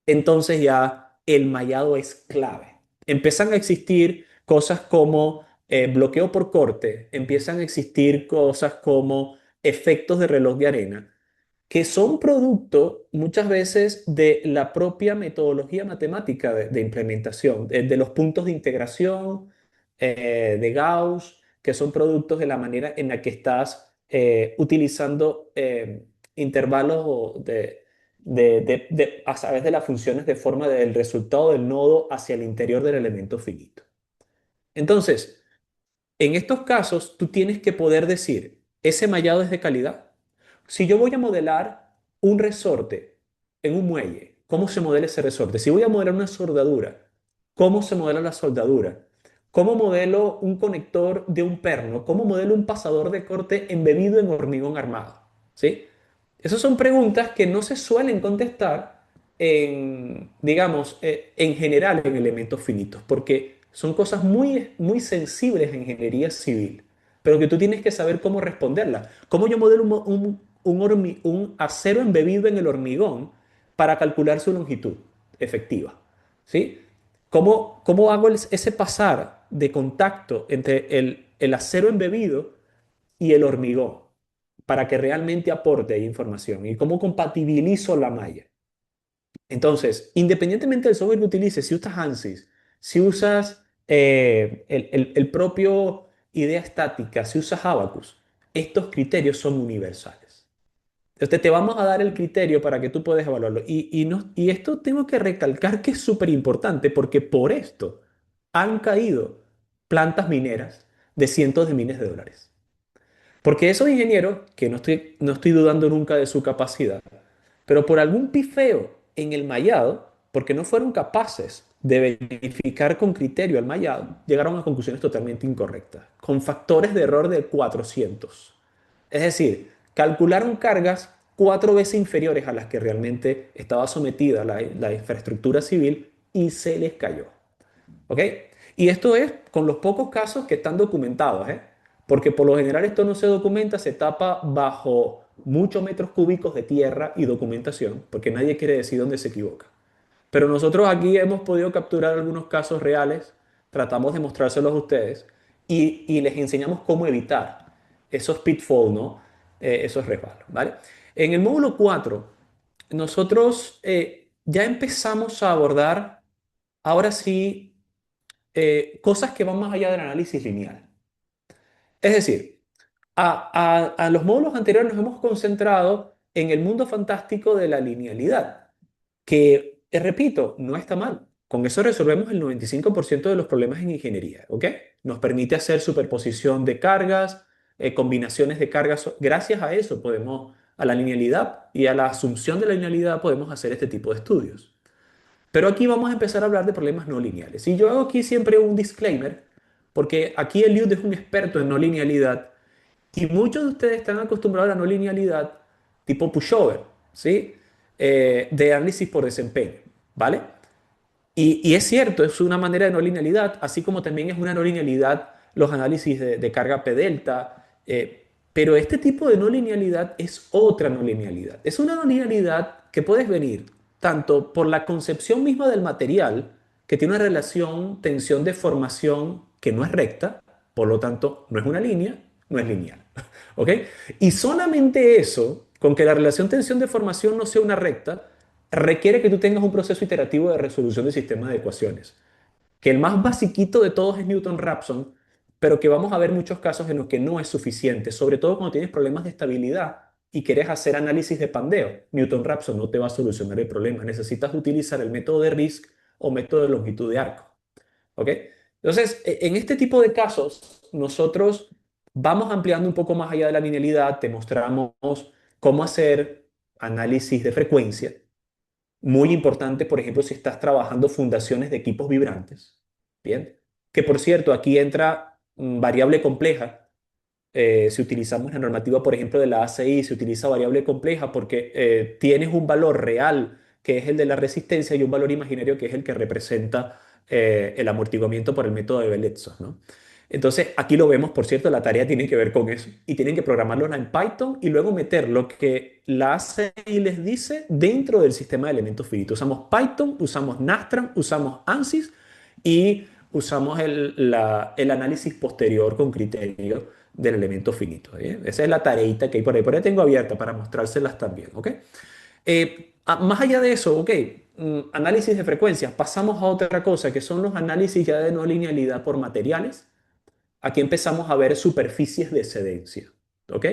entonces ya el mallado es clave. Empiezan a existir cosas como bloqueo por corte, empiezan a existir cosas como efectos de reloj de arena, que son producto muchas veces de la propia metodología matemática de implementación, de los puntos de integración de Gauss, que son productos de la manera en la que estás utilizando intervalos a través de las funciones de forma del resultado del nodo hacia el interior del elemento finito. Entonces, en estos casos, tú tienes que poder decir, ¿ese mallado es de calidad? Si yo voy a modelar un resorte en un muelle, ¿cómo se modela ese resorte? Si voy a modelar una soldadura, ¿cómo se modela la soldadura? ¿Cómo modelo un conector de un perno? ¿Cómo modelo un pasador de corte embebido en hormigón armado? ¿Sí? Esas son preguntas que no se suelen contestar en, digamos, en general en elementos finitos, porque son cosas muy, muy sensibles en ingeniería civil, pero que tú tienes que saber cómo responderlas. ¿Cómo yo modelo un acero embebido en el hormigón para calcular su longitud efectiva? ¿Sí? ¿Cómo hago ese pasar de contacto entre el acero embebido y el hormigón para que realmente aporte información? ¿Y cómo compatibilizo la malla? Entonces, independientemente del software que utilices, si usas ANSYS, si usas el propio idea estática, si usas Abacus, estos criterios son universales. Entonces, te vamos a dar el criterio para que tú puedas evaluarlo. Y esto tengo que recalcar que es súper importante porque por esto han caído plantas mineras de cientos de miles de dólares. Porque esos ingenieros, que no estoy dudando nunca de su capacidad, pero por algún pifeo en el mallado, porque no fueron capaces de verificar con criterio el mallado, llegaron a conclusiones totalmente incorrectas, con factores de error de 400. Es decir, calcularon cargas 4 veces inferiores a las que realmente estaba sometida la infraestructura civil y se les cayó. ¿Ok? Y esto es con los pocos casos que están documentados, ¿eh? Porque por lo general esto no se documenta, se tapa bajo muchos metros cúbicos de tierra y documentación, porque nadie quiere decir dónde se equivoca. Pero nosotros aquí hemos podido capturar algunos casos reales, tratamos de mostrárselos a ustedes y les enseñamos cómo evitar esos pitfalls, ¿no? Esos resbalos, ¿vale? En el módulo 4 nosotros ya empezamos a abordar, ahora sí, cosas que van más allá del análisis lineal. Es decir, a los módulos anteriores nos hemos concentrado en el mundo fantástico de la linealidad, que, repito, no está mal. Con eso resolvemos el 95% de los problemas en ingeniería, ¿ok? Nos permite hacer superposición de cargas, combinaciones de cargas. Gracias a eso podemos, a la linealidad y a la asunción de la linealidad, podemos hacer este tipo de estudios. Pero aquí vamos a empezar a hablar de problemas no lineales. Y yo hago aquí siempre un disclaimer, porque aquí Eliud es un experto en no linealidad y muchos de ustedes están acostumbrados a la no linealidad tipo pushover, ¿sí? De análisis por desempeño, ¿vale? Y es cierto, es una manera de no linealidad, así como también es una no linealidad los análisis de carga P delta, pero este tipo de no linealidad es otra no linealidad. Es una no linealidad que puedes venir tanto por la concepción misma del material, que tiene una relación tensión-deformación que no es recta, por lo tanto no es una línea, no es lineal. ¿Ok? Y solamente eso, con que la relación tensión-deformación no sea una recta, requiere que tú tengas un proceso iterativo de resolución de sistemas de ecuaciones, que el más basiquito de todos es Newton-Raphson, pero que vamos a ver muchos casos en los que no es suficiente, sobre todo cuando tienes problemas de estabilidad y quieres hacer análisis de pandeo. Newton-Raphson no te va a solucionar el problema, necesitas utilizar el método de RISC o método de longitud de arco. ¿Ok? Entonces, en este tipo de casos, nosotros vamos ampliando un poco más allá de la linealidad, te mostramos cómo hacer análisis de frecuencia, muy importante, por ejemplo, si estás trabajando fundaciones de equipos vibrantes. Bien. Que por cierto, aquí entra variable compleja. Si utilizamos la normativa, por ejemplo, de la ACI, se utiliza variable compleja porque tienes un valor real que es el de la resistencia y un valor imaginario que es el que representa el amortiguamiento por el método de Belotzó, ¿no? Entonces, aquí lo vemos, por cierto, la tarea tiene que ver con eso. Y tienen que programarlo en Python y luego meter lo que la ACI les dice dentro del sistema de elementos finitos. Usamos Python, usamos Nastran, usamos ANSYS y usamos el análisis posterior con criterio del elemento finito. Esa es la tareita que hay por ahí. Por ahí tengo abierta para mostrárselas también. ¿Ok? Más allá de eso, ok, análisis de frecuencias, pasamos a otra cosa que son los análisis ya de no linealidad por materiales. Aquí empezamos a ver superficies de excedencia. ¿Ok?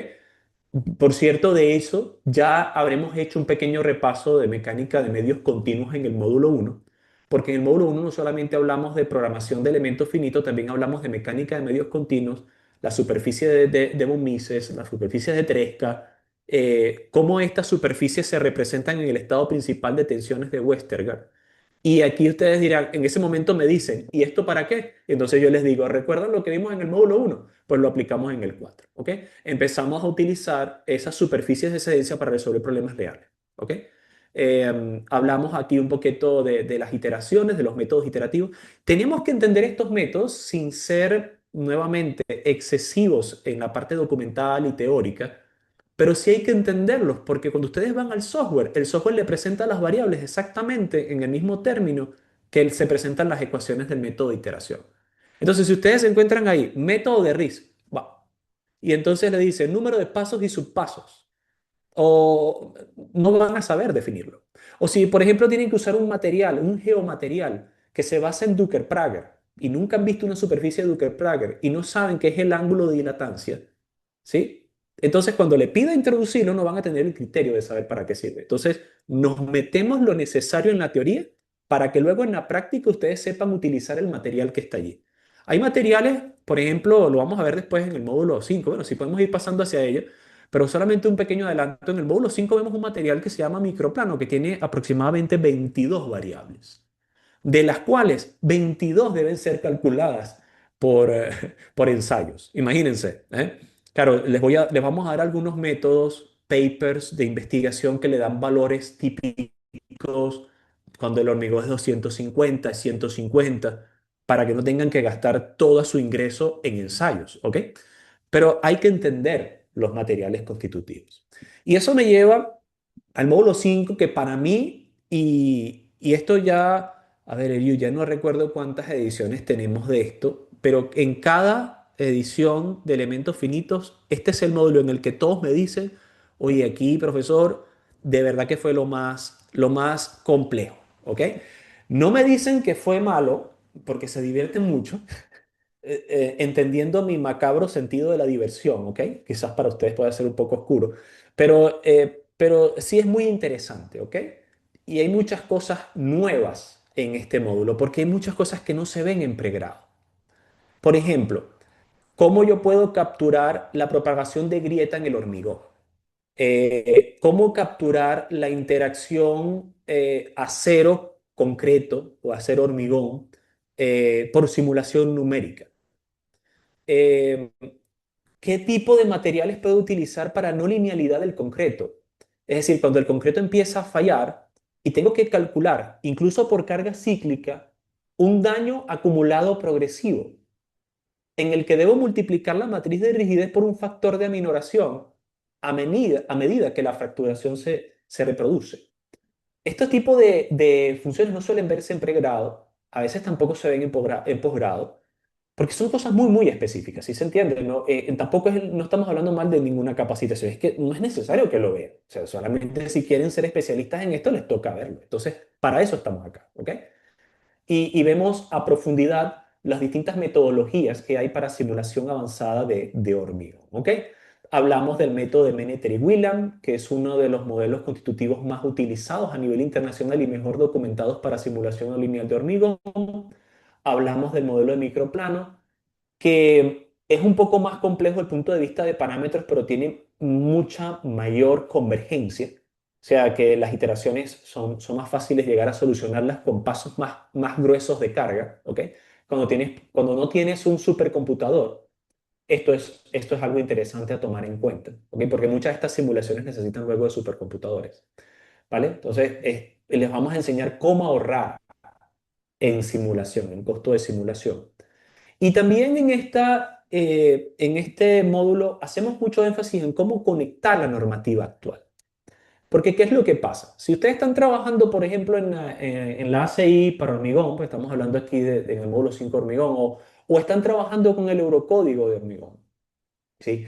Por cierto, de eso ya habremos hecho un pequeño repaso de mecánica de medios continuos en el módulo uno, porque en el módulo uno no solamente hablamos de programación de elementos finitos, también hablamos de mecánica de medios continuos, la superficie de von Mises, las superficies de Tresca, cómo estas superficies se representan en el estado principal de tensiones de Westergaard. Y aquí ustedes dirán, en ese momento me dicen, ¿y esto para qué? Entonces yo les digo, ¿recuerdan lo que vimos en el módulo uno? Pues lo aplicamos en el 4, ¿ok? Empezamos a utilizar esas superficies de excedencia para resolver problemas reales, ¿ok? Hablamos aquí un poquito de las iteraciones, de los métodos iterativos. Tenemos que entender estos métodos sin ser nuevamente excesivos en la parte documental y teórica, pero sí hay que entenderlos, porque cuando ustedes van al software, el software le presenta las variables exactamente en el mismo término que se presentan las ecuaciones del método de iteración. Entonces, si ustedes se encuentran ahí, método de RISC, va, y entonces le dice número de pasos y subpasos, o no van a saber definirlo. O si, por ejemplo, tienen que usar un material, un geomaterial, que se basa en Duncker-Prager, y nunca han visto una superficie de Duncker-Prager, y no saben qué es el ángulo de dilatancia, ¿sí? Entonces, cuando le pida introducirlo, no van a tener el criterio de saber para qué sirve. Entonces, nos metemos lo necesario en la teoría para que luego en la práctica ustedes sepan utilizar el material que está allí. Hay materiales, por ejemplo, lo vamos a ver después en el módulo 5. Bueno, si podemos ir pasando hacia ello, pero solamente un pequeño adelanto. En el módulo 5 vemos un material que se llama microplano, que tiene aproximadamente 22 variables, de las cuales 22 deben ser calculadas por ensayos. Imagínense, ¿eh? Claro, les vamos a dar algunos métodos, papers de investigación que le dan valores típicos cuando el hormigón es 250, 150, para que no tengan que gastar todo su ingreso en ensayos, ¿ok? Pero hay que entender los materiales constitutivos. Y eso me lleva al módulo 5 que para mí, y esto ya, a ver, Eliu, ya no recuerdo cuántas ediciones tenemos de esto, pero en cada edición de elementos finitos, este es el módulo en el que todos me dicen, oye, aquí, profesor, de verdad que fue lo más complejo, ¿ok? No me dicen que fue malo, porque se divierten mucho, entendiendo mi macabro sentido de la diversión, ¿ok? Quizás para ustedes pueda ser un poco oscuro, pero sí es muy interesante, ¿ok? Y hay muchas cosas nuevas en este módulo, porque hay muchas cosas que no se ven en pregrado. Por ejemplo, ¿cómo yo puedo capturar la propagación de grieta en el hormigón? ¿Cómo capturar la interacción acero concreto o acero hormigón por simulación numérica? Eh, ¿Qué tipo de materiales puedo utilizar para no linealidad del concreto? Es decir, cuando el concreto empieza a fallar y tengo que calcular, incluso por carga cíclica, un daño acumulado progresivo, en el que debo multiplicar la matriz de rigidez por un factor de aminoración a medida que la fracturación se reproduce. Estos tipos de funciones no suelen verse en pregrado, a veces tampoco se ven en posgrado, porque son cosas muy, muy específicas, ¿sí se entiende? No, tampoco no estamos hablando mal de ninguna capacitación, es que no es necesario que lo vean. O sea, solamente si quieren ser especialistas en esto, les toca verlo. Entonces, para eso estamos acá, ¿ok? Y vemos a profundidad las distintas metodologías que hay para simulación avanzada de hormigón, ¿ok? Hablamos del método de Meneter y Whelan, que es uno de los modelos constitutivos más utilizados a nivel internacional y mejor documentados para simulación no lineal de hormigón. Hablamos del modelo de microplano, que es un poco más complejo desde el punto de vista de parámetros, pero tiene mucha mayor convergencia. O sea que las iteraciones son más fáciles llegar a solucionarlas con pasos más gruesos de carga, ¿ok? Cuando no tienes un supercomputador, esto es algo interesante a tomar en cuenta, ¿ok? Porque muchas de estas simulaciones necesitan luego de supercomputadores, ¿vale? Entonces, les vamos a enseñar cómo ahorrar en simulación, en costo de simulación. Y también en este módulo hacemos mucho énfasis en cómo conectar la normativa actual. Porque, ¿qué es lo que pasa? Si ustedes están trabajando, por ejemplo, en la ACI para hormigón, pues estamos hablando aquí en el módulo 5 hormigón, o están trabajando con el Eurocódigo de hormigón, ¿sí?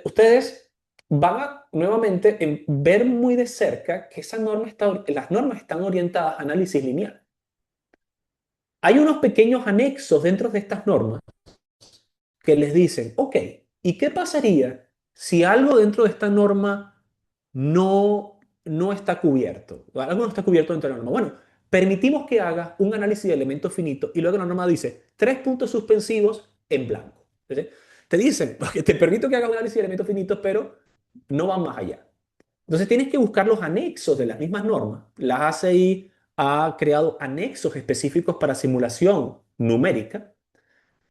Ustedes van a, nuevamente, ver muy de cerca que las normas están orientadas a análisis lineal. Hay unos pequeños anexos dentro de estas normas que les dicen, ok, ¿y qué pasaría si algo dentro de esta norma no está cubierto? Algo no está cubierto dentro de la norma. Bueno, permitimos que hagas un análisis de elementos finitos y luego la norma dice 3 puntos suspensivos en blanco. ¿Sí? Te dicen, "Ok, te permito que hagas un análisis de elementos finitos, pero no van más allá". Entonces tienes que buscar los anexos de las mismas normas. La ACI ha creado anexos específicos para simulación numérica,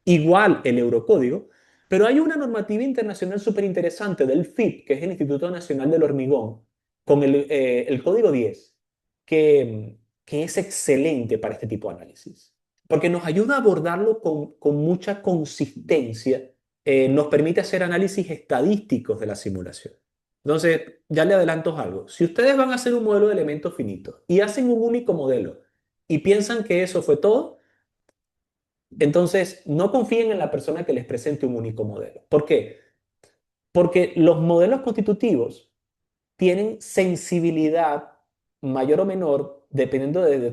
igual el Eurocódigo, pero hay una normativa internacional súper interesante del FIP, que es el Instituto Nacional del Hormigón, con el Código 10, que es excelente para este tipo de análisis, porque nos ayuda a abordarlo con mucha consistencia, nos permite hacer análisis estadísticos de la simulación. Entonces, ya le adelanto algo. Si ustedes van a hacer un modelo de elementos finitos y hacen un único modelo y piensan que eso fue todo, entonces, no confíen en la persona que les presente un único modelo. ¿Por qué? Porque los modelos constitutivos tienen sensibilidad mayor o menor dependiendo de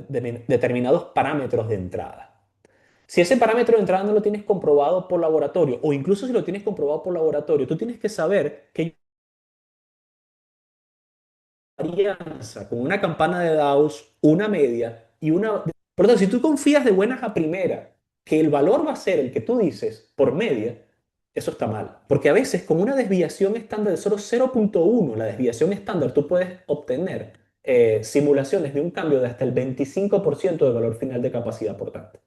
determinados parámetros de entrada. Si ese parámetro de entrada no lo tienes comprobado por laboratorio, o incluso si lo tienes comprobado por laboratorio, tú tienes que saber que hay una varianza con una campana de Gauss, una media y una... Por lo tanto, si tú confías de buenas a primera que el valor va a ser el que tú dices por media, eso está mal. Porque a veces con una desviación estándar de solo 0,1, la desviación estándar, tú puedes obtener simulaciones de un cambio de hasta el 25% de valor final de capacidad portante.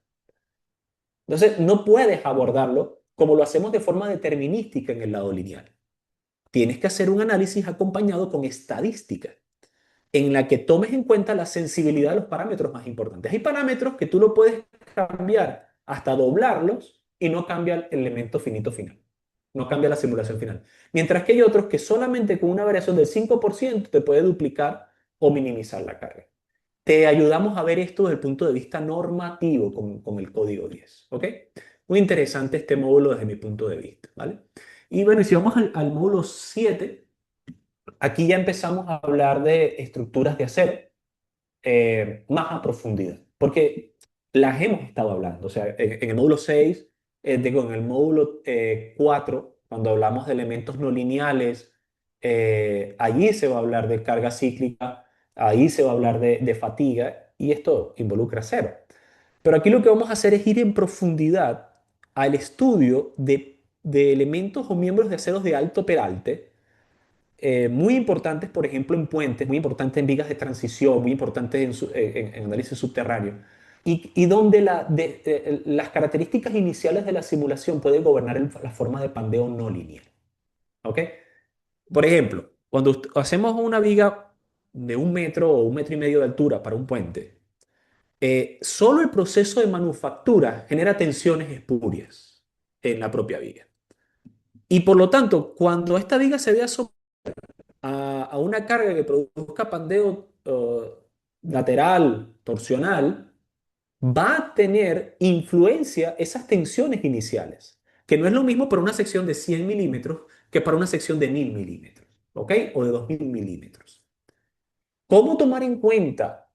Entonces, no puedes abordarlo como lo hacemos de forma determinística en el lado lineal. Tienes que hacer un análisis acompañado con estadística en la que tomes en cuenta la sensibilidad de los parámetros más importantes. Hay parámetros que tú lo puedes cambiar hasta doblarlos y no cambia el elemento finito final, no cambia la simulación final. Mientras que hay otros que solamente con una variación del 5% te puede duplicar o minimizar la carga. Te ayudamos a ver esto desde el punto de vista normativo con el código 10, ¿ok? Muy interesante este módulo desde mi punto de vista, ¿vale? Y bueno, y si vamos al módulo 7, aquí ya empezamos a hablar de estructuras de acero más a profundidad, porque las hemos estado hablando. O sea, en el módulo 6, digo, en el módulo 4, cuando hablamos de elementos no lineales, allí se va a hablar de carga cíclica, ahí se va a hablar de fatiga, y esto involucra acero. Pero aquí lo que vamos a hacer es ir en profundidad al estudio de elementos o miembros de aceros de alto peralte, muy importantes, por ejemplo, en puentes, muy importantes en vigas de transición, muy importantes en análisis subterráneo, y donde las características iniciales de la simulación pueden gobernar la forma de pandeo no lineal. ¿Ok? Por ejemplo, cuando hacemos una viga de 1 metro o 1,5 metros de altura para un puente, solo el proceso de manufactura genera tensiones espurias en la propia viga. Y por lo tanto, cuando esta viga se vea a una carga que produzca pandeo lateral, torsional, va a tener influencia esas tensiones iniciales, que no es lo mismo para una sección de 100 milímetros que para una sección de 1000 milímetros, ¿ok? O de 2000 milímetros. ¿Cómo tomar en cuenta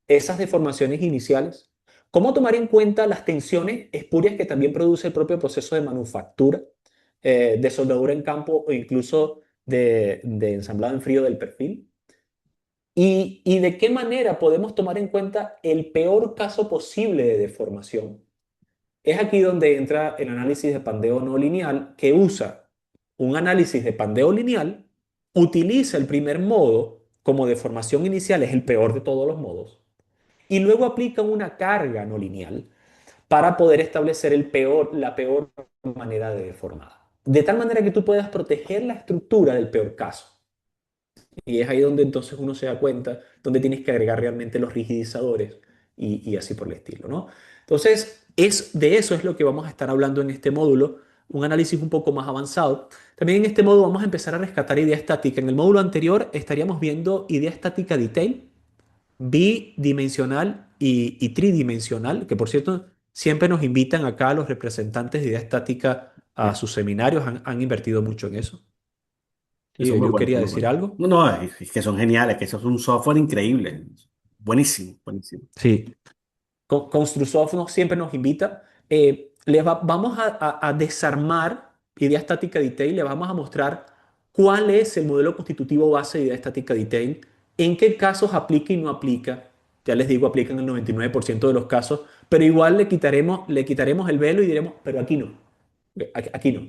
esas deformaciones iniciales? ¿Cómo tomar en cuenta las tensiones espurias que también produce el propio proceso de manufactura, de soldadura en campo o incluso de ensamblado en frío del perfil? ¿Y de qué manera podemos tomar en cuenta el peor caso posible de deformación? Es aquí donde entra el análisis de pandeo no lineal, que usa un análisis de pandeo lineal, utiliza el primer modo como deformación inicial, es el peor de todos los modos, y luego aplica una carga no lineal para poder establecer la peor manera de deformada. De tal manera que tú puedas proteger la estructura del peor caso. Y es ahí donde entonces uno se da cuenta, donde tienes que agregar realmente los rigidizadores y así por el estilo, ¿no? Entonces, De eso es lo que vamos a estar hablando en este módulo, un análisis un poco más avanzado. También en este módulo vamos a empezar a rescatar idea estática. En el módulo anterior estaríamos viendo idea estática detail, bidimensional y tridimensional, que por cierto siempre nos invitan acá a los representantes de idea estática a sus seminarios, han invertido mucho en eso. Sí, son Y muy yo buenos, quería son muy decir buenos. algo. No, no, es que son geniales, que eso es un software increíble. Buenísimo, buenísimo. Sí, Construsoft siempre nos invita. Vamos a desarmar idea estática detail, le vamos a mostrar cuál es el modelo constitutivo base de idea estática detail, en qué casos aplica y no aplica. Ya les digo, aplica en el 99% de los casos, pero igual le quitaremos el velo y diremos, pero aquí no, aquí no.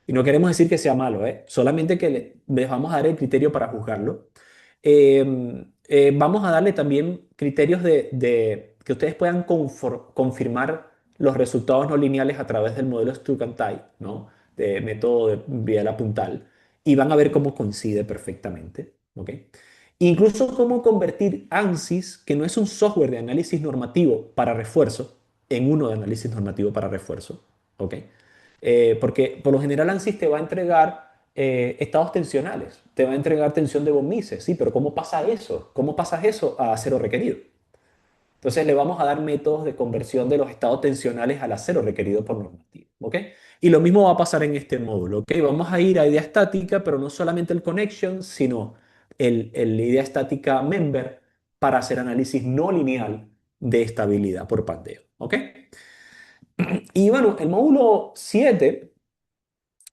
Y no queremos decir que sea malo, ¿eh? Solamente que les vamos a dar el criterio para juzgarlo. Vamos a darle también criterios de que ustedes puedan confirmar los resultados no lineales a través del modelo Stuck-and-Tie, ¿no? De método de biela puntal, y van a ver cómo coincide perfectamente, ¿ok? Incluso cómo convertir ANSYS, que no es un software de análisis normativo para refuerzo, en uno de análisis normativo para refuerzo, ¿ok? Porque por lo general ANSYS te va a entregar estados tensionales, te va a entregar tensión de von Mises, sí, pero ¿cómo pasa eso? ¿Cómo pasas eso a acero requerido? Entonces le vamos a dar métodos de conversión de los estados tensionales al acero requerido por normativa, ¿ok? Y lo mismo va a pasar en este módulo, ¿ok? Vamos a ir a idea estática, pero no solamente el connection, sino el idea estática member para hacer análisis no lineal de estabilidad por pandeo, ¿ok? Y bueno, el módulo 7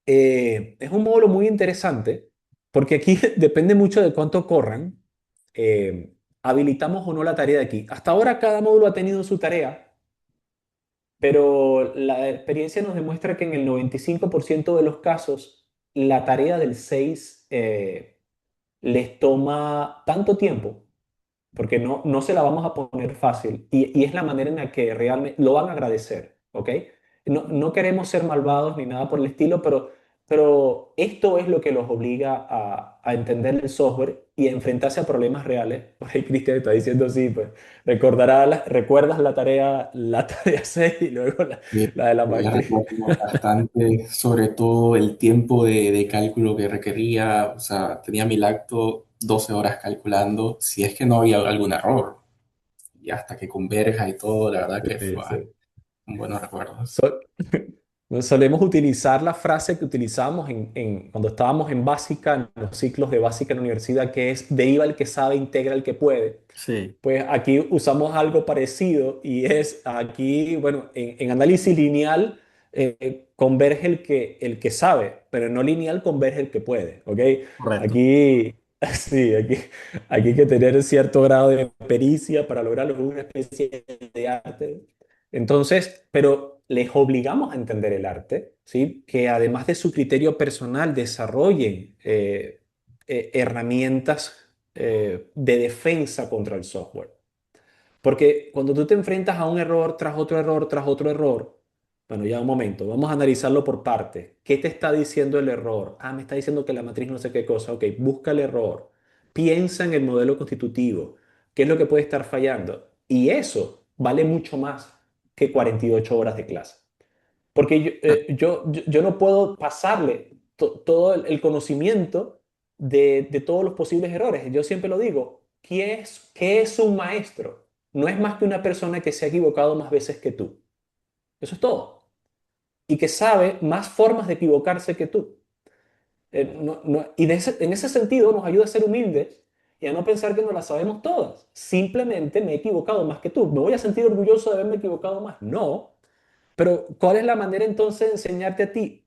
es un módulo muy interesante porque aquí depende mucho de cuánto corran. Habilitamos o no la tarea de aquí. Hasta ahora cada módulo ha tenido su tarea, pero la experiencia nos demuestra que en el 95% de los casos la tarea del 6 les toma tanto tiempo porque no se la vamos a poner fácil y es la manera en la que realmente lo van a agradecer, ¿ok? No queremos ser malvados ni nada por el estilo, pero esto es lo que los obliga a entender el software y a enfrentarse a problemas reales. Por ahí Cristian está diciendo, sí, pues recuerdas la tarea 6 y luego la de la La maestría. recuerdo bastante, sobre todo el tiempo de cálculo que requería. O sea, tenía mi lacto 12 horas calculando si es que no había algún error. Y hasta que converja y todo, la verdad que Sí, fue sí. buenos recuerdos. So- Solemos utilizar la frase que utilizamos cuando estábamos en básica, en los ciclos de básica en la universidad, que es deriva el que sabe, integra el que puede. Sí, Pues aquí usamos algo parecido y es aquí, bueno, en análisis lineal converge el que sabe, pero no lineal converge el que puede, ¿ok? correcto. Aquí, sí, aquí hay que tener cierto grado de pericia para lograrlo, es una especie de arte. Entonces, pero les obligamos a entender el arte, ¿sí? Que además de su criterio personal desarrollen herramientas de defensa contra el software. Porque cuando tú te enfrentas a un error tras otro error tras otro error, bueno, ya un momento, vamos a analizarlo por partes. ¿Qué te está diciendo el error? Ah, me está diciendo que la matriz no sé qué cosa. Ok, busca el error. Piensa en el modelo constitutivo. ¿Qué es lo que puede estar fallando? Y eso vale mucho más que 48 horas de clase. Porque yo no puedo pasarle todo el conocimiento de todos los posibles errores. Yo siempre lo digo, ¿qué es un maestro? No es más que una persona que se ha equivocado más veces que tú. Eso es todo. Y que sabe más formas de equivocarse que tú. Y en ese sentido nos ayuda a ser humildes y a no pensar que no las sabemos todas. Simplemente me he equivocado más que tú. ¿Me voy a sentir orgulloso de haberme equivocado más? No. Pero ¿cuál es la manera entonces de enseñarte a ti?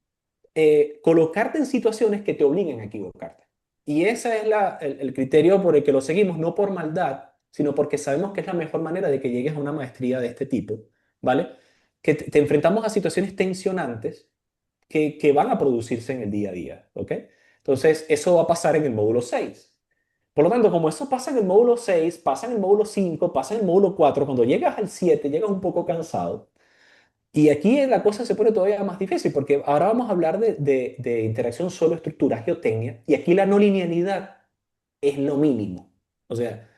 Colocarte en situaciones que te obliguen a equivocarte. Y ese es el criterio por el que lo seguimos, no por maldad, sino porque sabemos que es la mejor manera de que llegues a una maestría de este tipo, ¿vale? Que te enfrentamos a situaciones tensionantes que van a producirse en el día a día, ¿ok? Entonces, eso va a pasar en el módulo 6. Por lo tanto, como eso pasa en el módulo 6, pasa en el módulo 5, pasa en el módulo 4, cuando llegas al 7, llegas un poco cansado, y aquí la cosa se pone todavía más difícil porque ahora vamos a hablar de interacción solo estructura, geotecnia, y aquí la no linealidad es lo mínimo. O sea,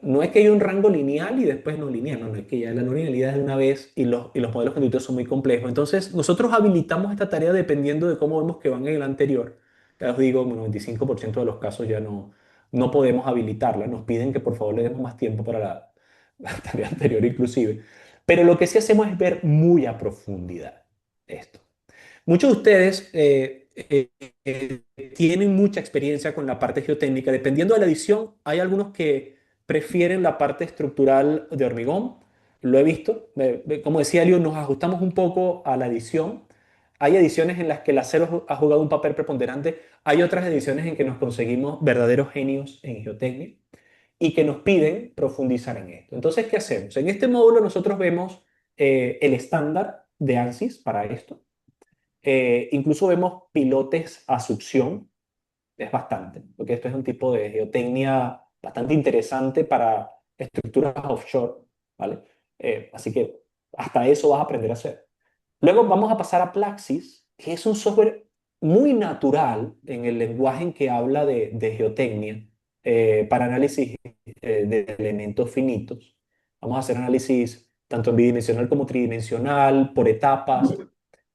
No es que hay un rango lineal y después no lineal, no es que ya la no linealidad es de una vez y los modelos constitutivos son muy complejos. Entonces, nosotros habilitamos esta tarea dependiendo de cómo vemos que van en el anterior. Ya os digo, en un 95% de los casos ya no podemos habilitarla. Nos piden que por favor le demos más tiempo para la tarea anterior inclusive. Pero lo que sí hacemos es ver muy a profundidad esto. Muchos de ustedes tienen mucha experiencia con la parte geotécnica. Dependiendo de la edición, hay algunos que prefieren la parte estructural de hormigón. Lo he visto. Como decía Elio, nos ajustamos un poco a la edición. Hay ediciones en las que el acero ha jugado un papel preponderante. Hay otras ediciones en que nos conseguimos verdaderos genios en geotecnia y que nos piden profundizar en esto. Entonces, ¿qué hacemos? En este módulo nosotros vemos el estándar de ANSYS para esto. Incluso vemos pilotes a succión, es bastante, porque esto es un tipo de geotecnia bastante interesante para estructuras offshore, ¿vale? Así que hasta eso vas a aprender a hacer. Luego vamos a pasar a Plaxis, que es un software muy natural en el lenguaje en que habla de geotecnia para análisis de elementos finitos. Vamos a hacer análisis tanto en bidimensional como tridimensional, por etapas.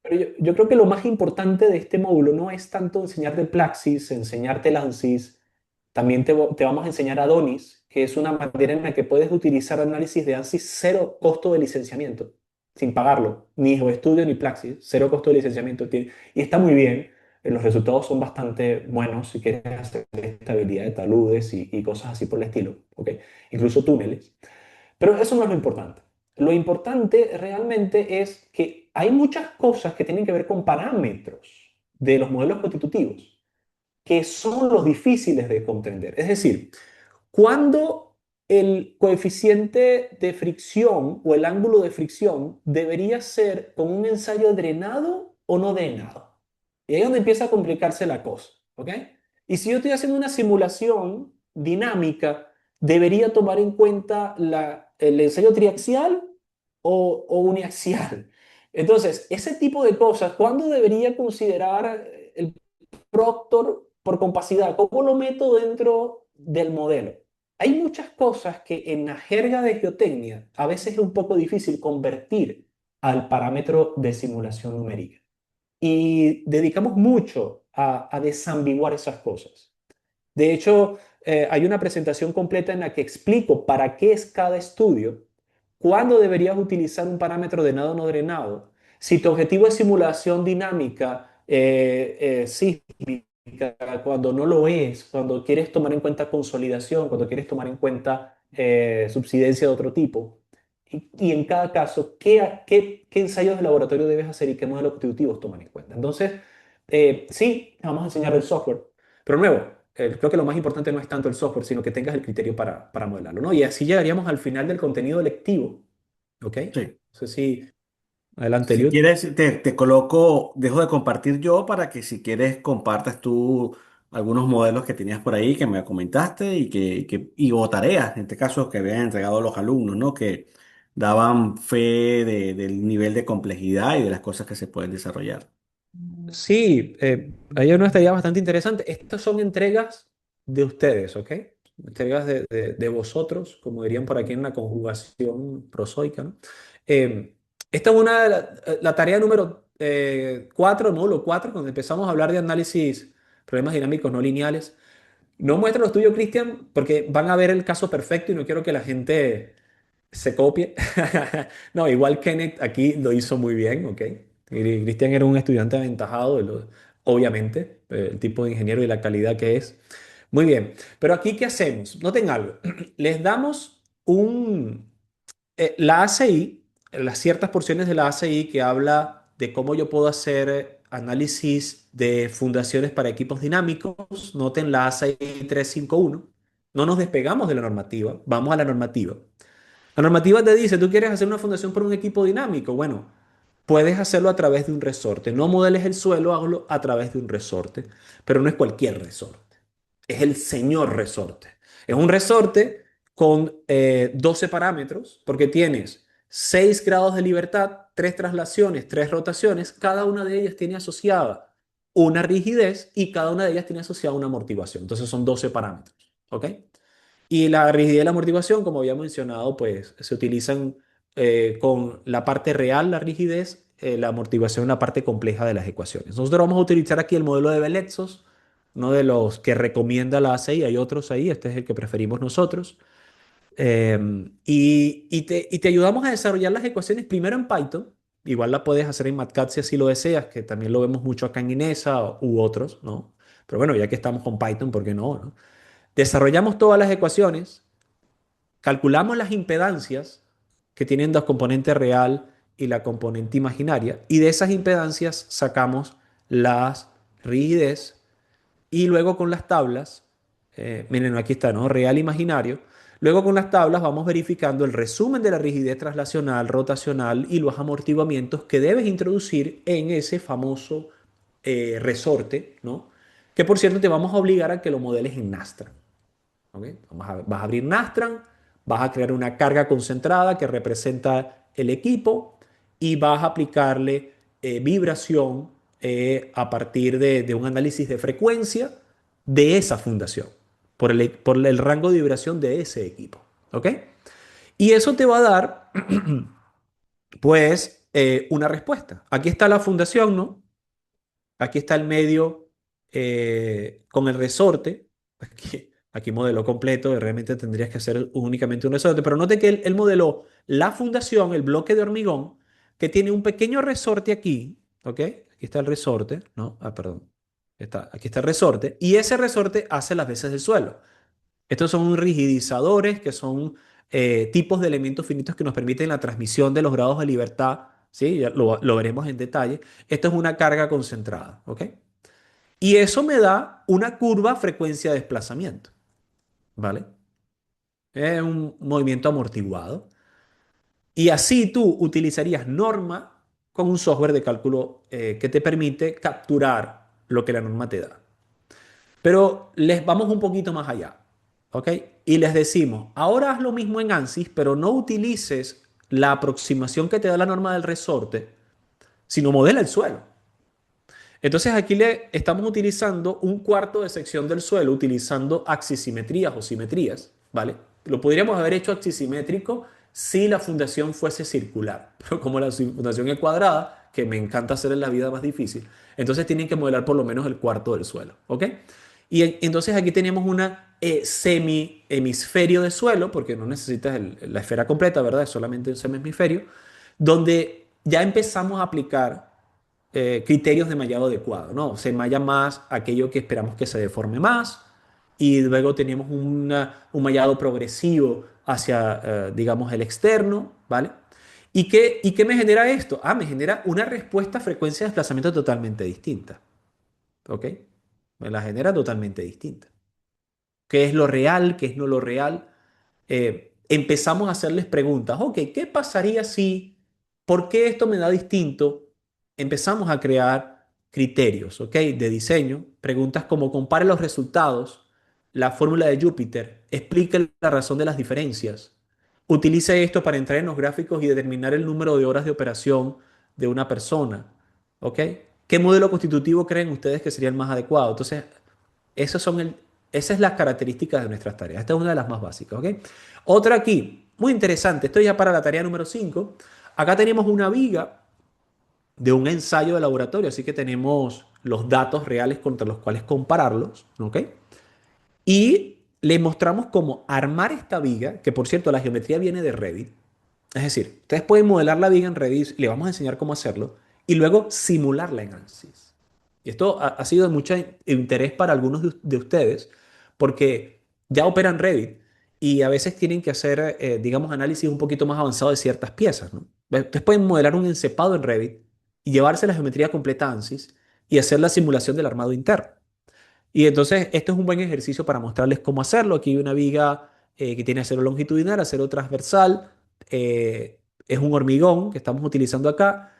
Pero yo creo que lo más importante de este módulo no es tanto enseñarte Plaxis, enseñarte Ansys, también te vamos a enseñar Adonis, que es una manera en la que puedes utilizar análisis de ANSYS cero costo de licenciamiento, sin pagarlo, ni GeoStudio ni Plaxis, cero costo de licenciamiento. Y está muy bien, los resultados son bastante buenos si quieres hacer estabilidad de taludes y cosas así por el estilo, ¿ok? Incluso túneles. Pero eso no es lo importante. Lo importante realmente es que hay muchas cosas que tienen que ver con parámetros de los modelos constitutivos, que son los difíciles de comprender. Es decir, cuando el coeficiente de fricción o el ángulo de fricción debería ser con un ensayo drenado o no drenado. Y ahí es donde empieza a complicarse la cosa, ¿ok? Y si yo estoy haciendo una simulación dinámica, ¿debería tomar en cuenta el ensayo triaxial o uniaxial? Entonces, ese tipo de cosas, ¿cuándo debería considerar el Proctor por compacidad? ¿Cómo lo meto dentro del modelo? Hay muchas cosas que en la jerga de geotecnia a veces es un poco difícil convertir al parámetro de simulación numérica. Y dedicamos mucho a desambiguar esas cosas. De hecho, hay una presentación completa en la que explico para qué es cada estudio, cuándo deberías utilizar un parámetro drenado o no drenado, si tu objetivo es simulación dinámica, sísmica, cuando no lo es, cuando quieres tomar en cuenta consolidación, cuando quieres tomar en cuenta subsidencia de otro tipo. Y en cada caso, ¿qué ensayos de laboratorio debes hacer y qué modelos constitutivos toman en cuenta? Entonces, sí, vamos a enseñar el software, pero nuevo, creo que lo más importante no es tanto el software, sino que tengas el criterio para modelarlo, ¿no? Y así llegaríamos al final del contenido lectivo, ¿ok? Sí. No sé si, adelante, Si Eliud. quieres, te coloco, dejo de compartir yo para que si quieres compartas tú algunos modelos que tenías por ahí que me comentaste o tareas, en este caso que habían entregado los alumnos, ¿no? Que daban fe del nivel de complejidad y de las cosas que se pueden desarrollar. Sí, hay una tarea bastante interesante. Estas son entregas de ustedes, ¿ok? Entregas de vosotros, como dirían por aquí en la conjugación prosoica, ¿no? Eh, Esta es la tarea número 4, módulo 4, cuando empezamos a hablar de análisis, problemas dinámicos no lineales. No muestra los tuyos, Cristian, porque van a ver el caso perfecto y no quiero que la gente se copie. No, igual Kenneth aquí lo hizo muy bien, ¿ok? Y Cristian era un estudiante aventajado, obviamente, el tipo de ingeniero y la calidad que es. Muy bien, pero aquí, ¿qué hacemos? Noten algo. Les damos la ACI, las ciertas porciones de la ACI que habla de cómo yo puedo hacer análisis de fundaciones para equipos dinámicos. Noten la ACI 351. No nos despegamos de la normativa, vamos a la normativa. La normativa te dice, tú quieres hacer una fundación por un equipo dinámico. Bueno, puedes hacerlo a través de un resorte. No modeles el suelo, hazlo a través de un resorte. Pero no es cualquier resorte. Es el señor resorte. Es un resorte con 12 parámetros, porque tienes 6 grados de libertad, 3 traslaciones, 3 rotaciones. Cada una de ellas tiene asociada una rigidez y cada una de ellas tiene asociada una amortiguación. Entonces son 12 parámetros. ¿Ok? Y la rigidez y la amortiguación, como había mencionado, pues se utilizan con la parte real, la rigidez, la amortiguación, la parte compleja de las ecuaciones. Nosotros vamos a utilizar aquí el modelo de Bellezos, uno de los que recomienda la ACI, hay otros ahí, este es el que preferimos nosotros. Y te ayudamos a desarrollar las ecuaciones primero en Python, igual la puedes hacer en MATCAD si así lo deseas, que también lo vemos mucho acá en Inesa u otros, ¿no? Pero bueno, ya que estamos con Python, ¿por qué no, no? Desarrollamos todas las ecuaciones, calculamos las impedancias que tienen dos componentes real y la componente imaginaria, y de esas impedancias sacamos las rigidez y luego con las tablas, miren, aquí está, ¿no? Real imaginario. Luego con las tablas vamos verificando el resumen de la rigidez traslacional, rotacional y los amortiguamientos que debes introducir en ese famoso resorte, ¿no? Que por cierto te vamos a obligar a que lo modeles en Nastran. ¿Ok? Vas a abrir Nastran, vas a crear una carga concentrada que representa el equipo y vas a aplicarle vibración a partir de un análisis de frecuencia de esa fundación, por el rango de vibración de ese equipo. ¿Ok? Y eso te va a dar, pues, una respuesta. Aquí está la fundación, ¿no? Aquí está el medio con el resorte. Aquí modeló completo y realmente tendrías que hacer únicamente un resorte. Pero note que él modeló la fundación, el bloque de hormigón, que tiene un pequeño resorte aquí. ¿Ok? Aquí está el resorte. No, perdón. Aquí está el resorte. Y ese resorte hace las veces del suelo. Estos son rigidizadores, que son tipos de elementos finitos que nos permiten la transmisión de los grados de libertad. ¿Sí? Ya lo veremos en detalle. Esto es una carga concentrada. ¿Ok? Y eso me da una curva frecuencia de desplazamiento. ¿Vale? Es un movimiento amortiguado. Y así tú utilizarías norma con un software de cálculo que te permite capturar lo que la norma te da. Pero les vamos un poquito más allá, ¿ok? Y les decimos, ahora haz lo mismo en ANSYS, pero no utilices la aproximación que te da la norma del resorte, sino modela el suelo. Entonces aquí le estamos utilizando un cuarto de sección del suelo, utilizando axisimetrías o simetrías, ¿vale? Lo podríamos haber hecho axisimétrico si la fundación fuese circular, pero como la fundación es cuadrada, que me encanta hacer en la vida más difícil, entonces tienen que modelar por lo menos el cuarto del suelo, ¿ok? Y entonces aquí tenemos una semi-hemisferio de suelo, porque no necesitas la esfera completa, ¿verdad? Es solamente un semi-hemisferio, donde ya empezamos a aplicar criterios de mallado adecuado, ¿no? Se malla más aquello que esperamos que se deforme más y luego tenemos un mallado progresivo hacia, digamos, el externo, ¿vale? ¿Y qué me genera esto? Me genera una respuesta a frecuencia de desplazamiento totalmente distinta, ¿ok? Me la genera totalmente distinta. ¿Qué es lo real? ¿Qué es no lo real? Empezamos a hacerles preguntas. Ok, ¿qué pasaría si, por qué esto me da distinto? Empezamos a crear criterios, ¿ok? De diseño. Preguntas como compare los resultados, la fórmula de Júpiter, explique la razón de las diferencias. Utilice esto para entrar en los gráficos y determinar el número de horas de operación de una persona, ¿ok? ¿Qué modelo constitutivo creen ustedes que sería el más adecuado? Entonces, esos son esas es las características de nuestras tareas. Esta es una de las más básicas, ¿ok? Otra aquí, muy interesante. Esto ya para la tarea número 5. Acá tenemos una viga de un ensayo de laboratorio, así que tenemos los datos reales contra los cuales compararlos, ¿ok? Y le mostramos cómo armar esta viga, que por cierto la geometría viene de Revit. Es decir, ustedes pueden modelar la viga en Revit, le vamos a enseñar cómo hacerlo, y luego simularla en ANSYS. Y esto ha sido de mucho interés para algunos de ustedes, porque ya operan Revit y a veces tienen que hacer, digamos, análisis un poquito más avanzado de ciertas piezas, ¿no? Ustedes pueden modelar un encepado en Revit y llevarse la geometría completa a ANSYS y hacer la simulación del armado interno. Y entonces, esto es un buen ejercicio para mostrarles cómo hacerlo. Aquí hay una viga que tiene acero longitudinal, acero transversal. Es un hormigón que estamos utilizando acá.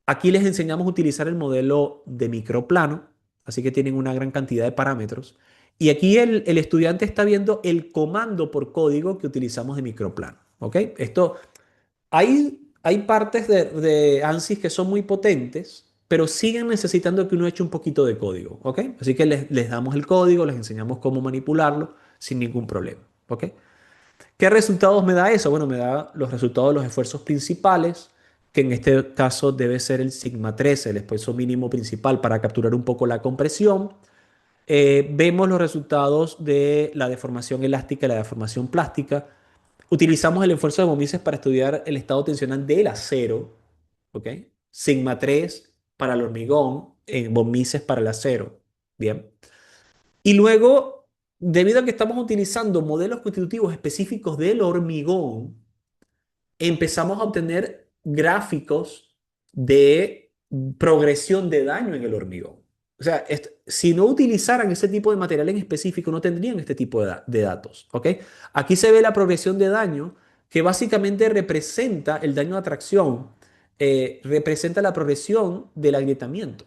Aquí les enseñamos a utilizar el modelo de microplano, así que tienen una gran cantidad de parámetros. Y aquí el estudiante está viendo el comando por código que utilizamos de microplano. ¿Ok? Hay partes de ANSYS que son muy potentes, pero siguen necesitando que uno eche un poquito de código, ¿ok? Así que les damos el código, les enseñamos cómo manipularlo sin ningún problema. ¿Ok? ¿Qué resultados me da eso? Bueno, me da los resultados de los esfuerzos principales, que en este caso debe ser el sigma 13, el esfuerzo mínimo principal para capturar un poco la compresión. Vemos los resultados de la deformación elástica y la deformación plástica. Utilizamos el esfuerzo de von Mises para estudiar el estado tensional del acero, ¿ok? Sigma 3 para el hormigón, en von Mises para el acero. Bien. Y luego, debido a que estamos utilizando modelos constitutivos específicos del hormigón, empezamos a obtener gráficos de progresión de daño en el hormigón. O sea, si no utilizaran ese tipo de material en específico, no tendrían este tipo de datos. ¿Ok? Aquí se ve la progresión de daño que básicamente representa el daño de atracción, representa la progresión del agrietamiento.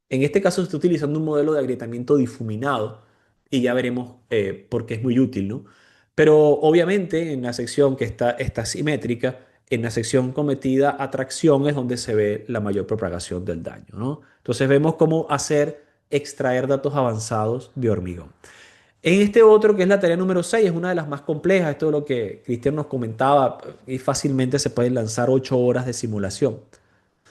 En este caso se está utilizando un modelo de agrietamiento difuminado y ya veremos por qué es muy útil, ¿no? Pero obviamente en la sección que está simétrica, en la sección cometida atracción es donde se ve la mayor propagación del daño, ¿no? Entonces vemos cómo extraer datos avanzados de hormigón. En este otro, que es la tarea número 6, es una de las más complejas, esto es lo que Cristian nos comentaba, y fácilmente se pueden lanzar 8 horas de simulación.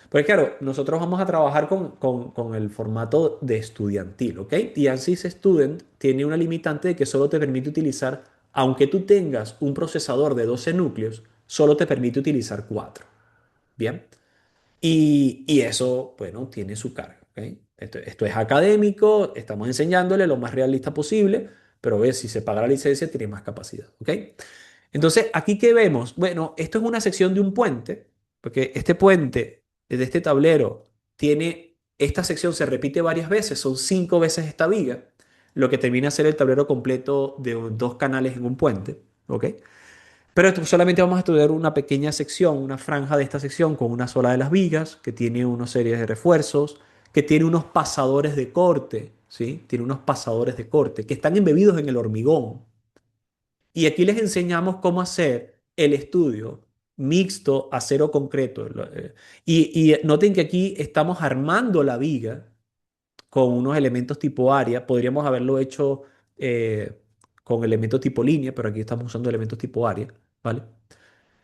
Porque claro, nosotros vamos a trabajar con el formato de estudiantil, ¿ok? Y ANSYS Student tiene una limitante de que solo te permite utilizar, aunque tú tengas un procesador de 12 núcleos, solo te permite utilizar 4. Bien. Y eso, bueno, tiene su carga, ¿ok? Esto es académico, estamos enseñándole lo más realista posible, pero ves, si se paga la licencia, tienes más capacidad, ¿ok? Entonces, ¿aquí qué vemos? Bueno, esto es una sección de un puente, porque este puente de este tablero tiene, esta sección se repite varias veces, son 5 veces esta viga, lo que termina a ser el tablero completo de 2 canales en un puente, ¿ok? Pero esto solamente vamos a estudiar una pequeña sección, una franja de esta sección con una sola de las vigas, que tiene una serie de refuerzos, que tiene unos pasadores de corte, ¿sí? Tiene unos pasadores de corte que están embebidos en el hormigón. Y aquí les enseñamos cómo hacer el estudio mixto acero concreto. Y noten que aquí estamos armando la viga con unos elementos tipo área. Podríamos haberlo hecho con elementos tipo línea, pero aquí estamos usando elementos tipo área, ¿vale?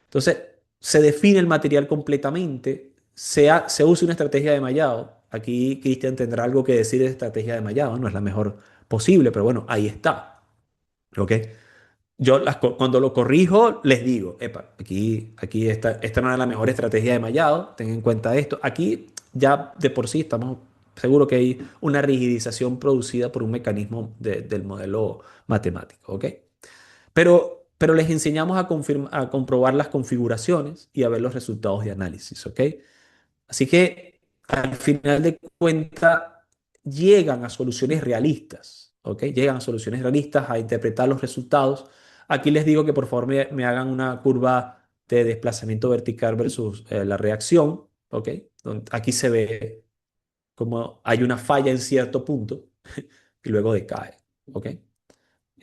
Entonces, se define el material completamente, se usa una estrategia de mallado. Aquí Cristian tendrá algo que decir de estrategia de mallado, no es la mejor posible, pero bueno, ahí está. ¿Ok? Yo cuando lo corrijo, les digo, epa, aquí esta no es la mejor estrategia de mallado, ten en cuenta esto. Aquí ya de por sí estamos seguros que hay una rigidización producida por un mecanismo del modelo matemático, ¿ok? Pero les enseñamos a comprobar las configuraciones y a ver los resultados de análisis, ¿ok? Así que al final de cuentas llegan a soluciones realistas, ¿ok? Llegan a soluciones realistas, a interpretar los resultados. Aquí les digo que por favor me hagan una curva de desplazamiento vertical versus la reacción, ¿ok? Aquí se ve como hay una falla en cierto punto y luego decae, ¿ok?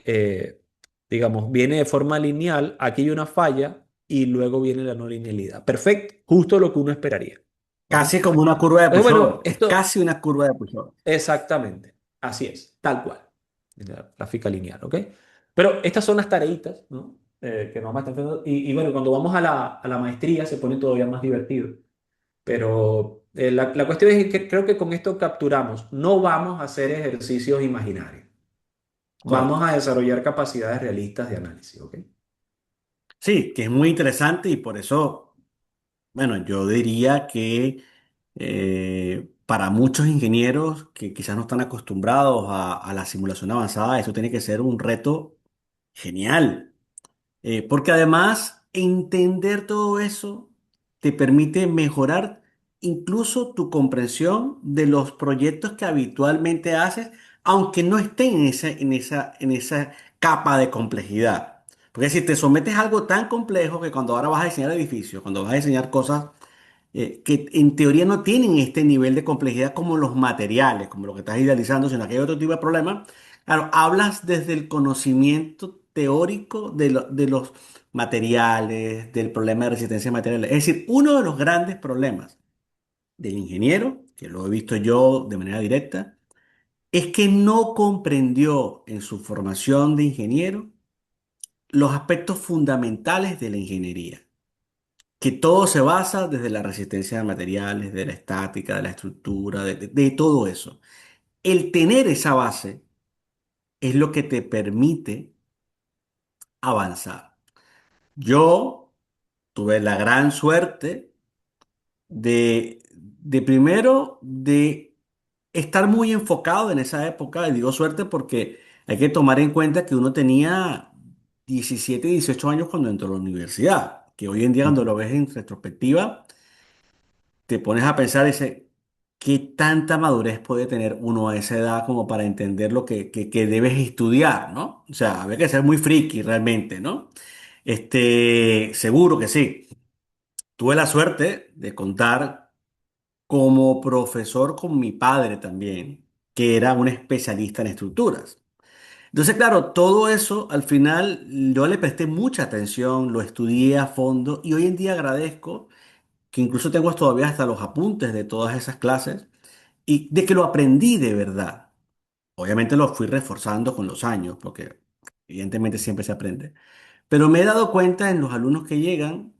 eh, digamos, viene de forma lineal, aquí hay una falla y luego viene la no linealidad. Perfecto, justo lo que uno esperaría. ¿Ok? Casi como una curva de Bueno, Peugeot, es esto casi una curva de Peugeot. exactamente, así es, tal cual, la gráfica lineal, ¿ok? Pero estas son las tareitas, ¿no? Que nos vamos a estar haciendo. Y bueno, cuando vamos a la maestría se pone todavía más divertido. Pero la cuestión es que creo que con esto capturamos, no vamos a hacer ejercicios imaginarios. Vamos a Correcto. desarrollar capacidades realistas de análisis, ¿ok? Sí, que es muy interesante y por eso, bueno, yo diría que para muchos ingenieros que quizás no están acostumbrados a la simulación avanzada, eso tiene que ser un reto genial. Porque además entender todo eso te permite mejorar incluso tu comprensión de los proyectos que habitualmente haces, aunque no estén en esa capa de complejidad. Porque si te sometes a algo tan complejo que cuando ahora vas a diseñar edificios, cuando vas a diseñar cosas que en teoría no tienen este nivel de complejidad como los materiales, como lo que estás idealizando, sino que hay otro tipo de problema. Claro, hablas desde el conocimiento teórico de los materiales, del problema de resistencia a materiales. Es decir, uno de los grandes problemas del ingeniero, que lo he visto yo de manera directa, es que no comprendió en su formación de ingeniero los aspectos fundamentales de la ingeniería, que todo se basa desde la resistencia de materiales, de la estática, de la estructura, de todo eso. El tener esa base es lo que te permite avanzar. Yo tuve la gran suerte de primero, de estar muy enfocado en esa época, y digo suerte porque hay que tomar en cuenta que uno tenía 17 18 años cuando entró a la universidad, que hoy en día cuando lo ves en retrospectiva, te pones a pensar, dice, ¿qué tanta madurez puede tener uno a esa edad como para entender lo que debes estudiar, ¿no? O sea, había que ser muy friki realmente, ¿no? Seguro que sí. Tuve la suerte de contar como profesor con mi padre también, que era un especialista en estructuras. Entonces, claro, todo eso al final yo le presté mucha atención, lo estudié a fondo y hoy en día agradezco que incluso tengo todavía hasta los apuntes de todas esas clases y de que lo aprendí de verdad. Obviamente lo fui reforzando con los años, porque evidentemente siempre se aprende. Pero me he dado cuenta en los alumnos que llegan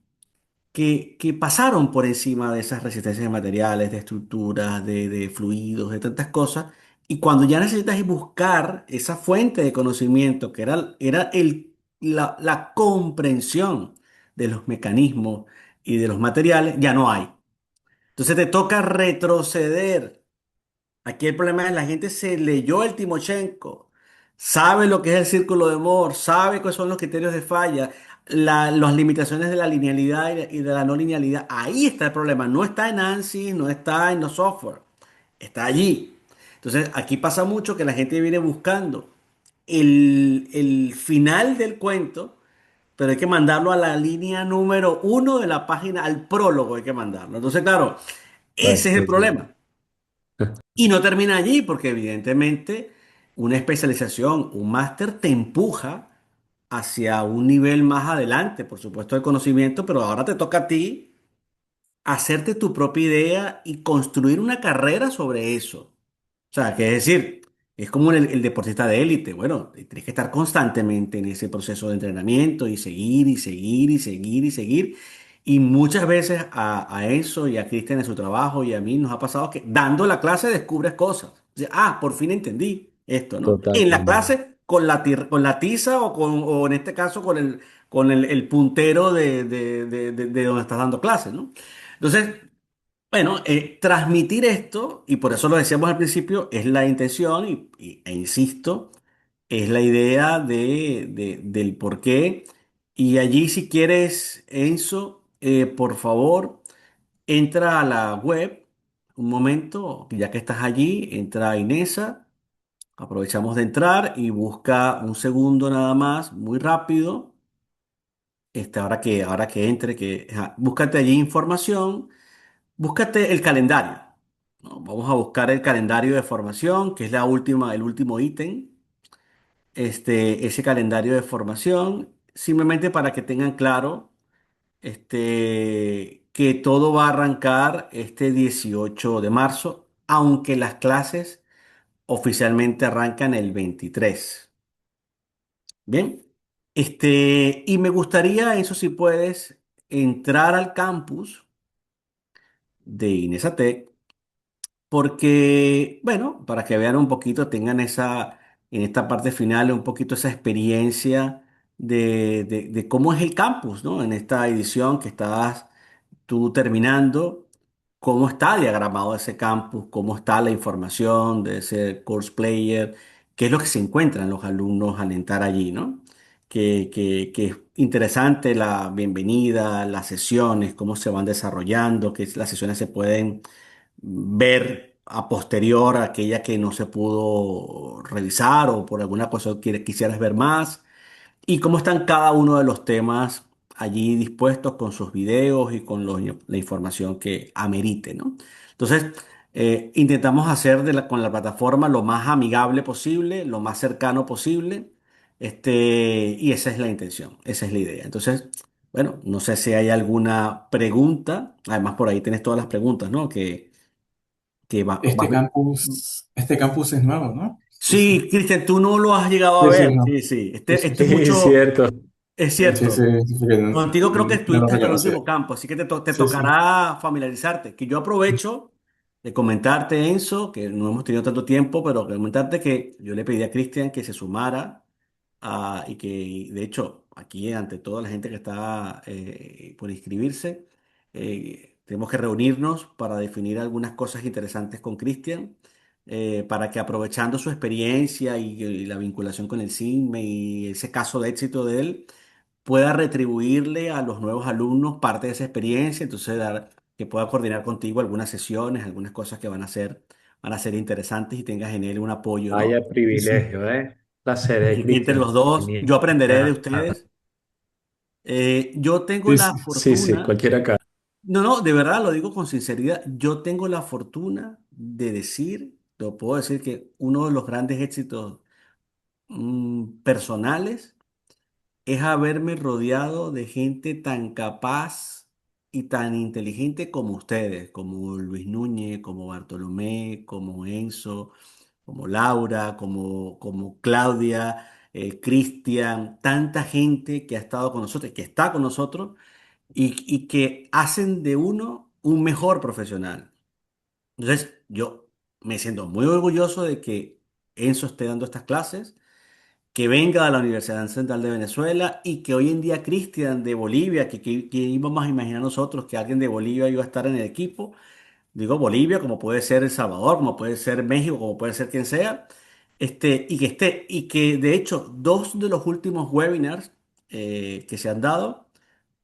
que pasaron por encima de esas resistencias de materiales, de estructuras, de fluidos, de tantas cosas. Y cuando ya necesitas buscar esa fuente de conocimiento, que era la comprensión de los mecanismos y de los materiales, ya no hay. Entonces te toca retroceder. Aquí el problema es la gente se leyó el Timochenko, sabe lo que es el círculo de Moore, sabe cuáles son los criterios de falla, las limitaciones de la linealidad y de la no linealidad. Ahí está el problema. No está en ANSYS, no está en los software, está allí. Entonces aquí pasa mucho que la gente viene buscando el final del cuento, pero hay que mandarlo a la línea número uno de la página, al prólogo hay que mandarlo. Entonces, claro, ese es el Exacto, sí. problema. Y no termina allí, porque evidentemente una especialización, un máster te empuja hacia un nivel más adelante, por supuesto, de conocimiento, pero ahora te toca a ti hacerte tu propia idea y construir una carrera sobre eso. O sea, que es decir, es como el deportista de élite. Bueno, tienes que estar constantemente en ese proceso de entrenamiento y seguir y seguir y seguir y seguir. Y muchas veces a Enzo y a Cristian en su trabajo y a mí nos ha pasado que dando la clase descubres cosas. O sea, por fin entendí esto, ¿no? En la Totalmente. clase con la tiza o en este caso con el puntero de donde estás dando clases, ¿no? Entonces, bueno, transmitir esto, y por eso lo decíamos al principio, es la intención, e insisto, es la idea del por qué. Y allí, si quieres, Enzo, por favor, entra a la web, un momento, ya que estás allí, entra a Inesa, aprovechamos de entrar y busca un segundo nada más, muy rápido, ahora que entre, búscate allí información. Búscate el calendario, ¿no? Vamos a buscar el calendario de formación, que es el último ítem. Ese calendario de formación, simplemente para que tengan claro, que todo va a arrancar este 18 de marzo, aunque las clases oficialmente arrancan el 23. Bien. Y me gustaría, eso si puedes, entrar al campus de Inesatec. Porque, bueno, para que vean un poquito, tengan en esta parte final, un poquito esa experiencia de cómo es el campus, ¿no? En esta edición que estás tú terminando, cómo está diagramado ese campus, cómo está la información de ese course player, qué es lo que se encuentran los alumnos al entrar allí, ¿no? Que es interesante la bienvenida, las sesiones, cómo se van desarrollando, que las sesiones se pueden ver a posterior aquella que no se pudo revisar o por alguna cosa quisieras ver más y cómo están cada uno de los temas allí dispuestos con sus videos y con la información que amerite, ¿no? Entonces, intentamos hacer con la plataforma lo más amigable posible, lo más cercano posible, y esa es la intención, esa es la idea. Entonces, bueno, no sé si hay alguna pregunta, además por ahí tienes todas las preguntas, ¿no? Que vas bien. Este campus es nuevo, ¿no? Sí, sí. Sí, Cristian, tú no lo has llegado a Sí, sí, ver. no. Sí, sí. Sí, Este sí. es Sí, mucho. cierto. Es Sí, sí, cierto. sí, porque Contigo creo que no lo estuviste hasta el reconocía. último campo, así que te Sí, sí. tocará familiarizarte. Que yo aprovecho de comentarte, Enzo, que no hemos tenido tanto tiempo, pero comentarte que yo le pedí a Cristian que se sumara y que, de hecho, aquí ante toda la gente que está por inscribirse, tenemos que reunirnos para definir algunas cosas interesantes con Cristian, para que aprovechando su experiencia y la vinculación con el CISME y ese caso de éxito de él, pueda retribuirle a los nuevos alumnos parte de esa experiencia, entonces que pueda coordinar contigo algunas sesiones, algunas cosas que van a ser interesantes y tengas en él un apoyo, ¿no? Vaya Sí, sí. privilegio, ¿eh? Placer, Y entre los Cristian. dos, Genial. yo aprenderé de ustedes. Yo tengo Sí, la sí. Sí, sí, fortuna, cualquiera acá. no, no, de verdad lo digo con sinceridad, yo tengo la fortuna de decir, lo puedo decir que uno de los grandes éxitos personales es haberme rodeado de gente tan capaz y tan inteligente como ustedes, como Luis Núñez, como Bartolomé, como Enzo, como Laura, como Claudia, Cristian, tanta gente que ha estado con nosotros, que está con nosotros y que hacen de uno un mejor profesional. Entonces, yo me siento muy orgulloso de que Enzo esté dando estas clases, que venga de la Universidad Central de Venezuela y que hoy en día Cristian de Bolivia, que íbamos a imaginar nosotros que alguien de Bolivia iba a estar en el equipo. Digo Bolivia, como puede ser El Salvador, como puede ser México, como puede ser quien sea, y que esté, y que de hecho dos de los últimos webinars que se han dado,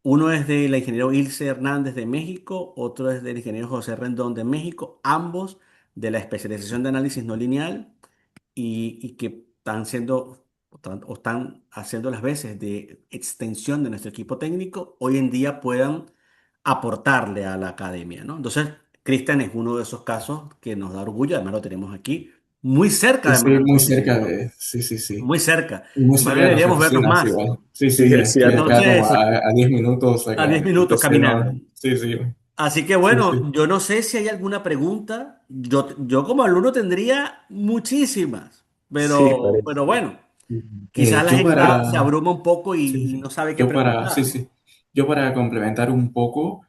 uno es del ingeniero Ilse Hernández de México, otro es del ingeniero José Rendón de México, ambos de la especialización de análisis no lineal y que están siendo o están haciendo las veces de extensión de nuestro equipo técnico, hoy en día puedan aportarle a la academia, ¿no? Entonces, Cristian es uno de esos casos que nos da orgullo, además lo tenemos aquí, muy cerca Sí, además sí, de muy nuestra cerca oficina, de, sí, sí, sí. muy cerca. Y muy Más cerca bien de nuestras deberíamos vernos oficinas más. igual. Sí, sí, Sí, es estoy cierto. acá como Entonces, a 10 minutos a 10 acá. minutos Entonces, caminando. no, sí, sí, Así que sí, bueno, sí. yo no sé si hay alguna pregunta. Yo como alumno tendría muchísimas, Sí, pero parece. bueno, quizás la Yo gente se para, abruma un poco sí, y sí. no sabe qué Yo para, preguntar, sí, ¿no? sí. Yo para complementar un poco,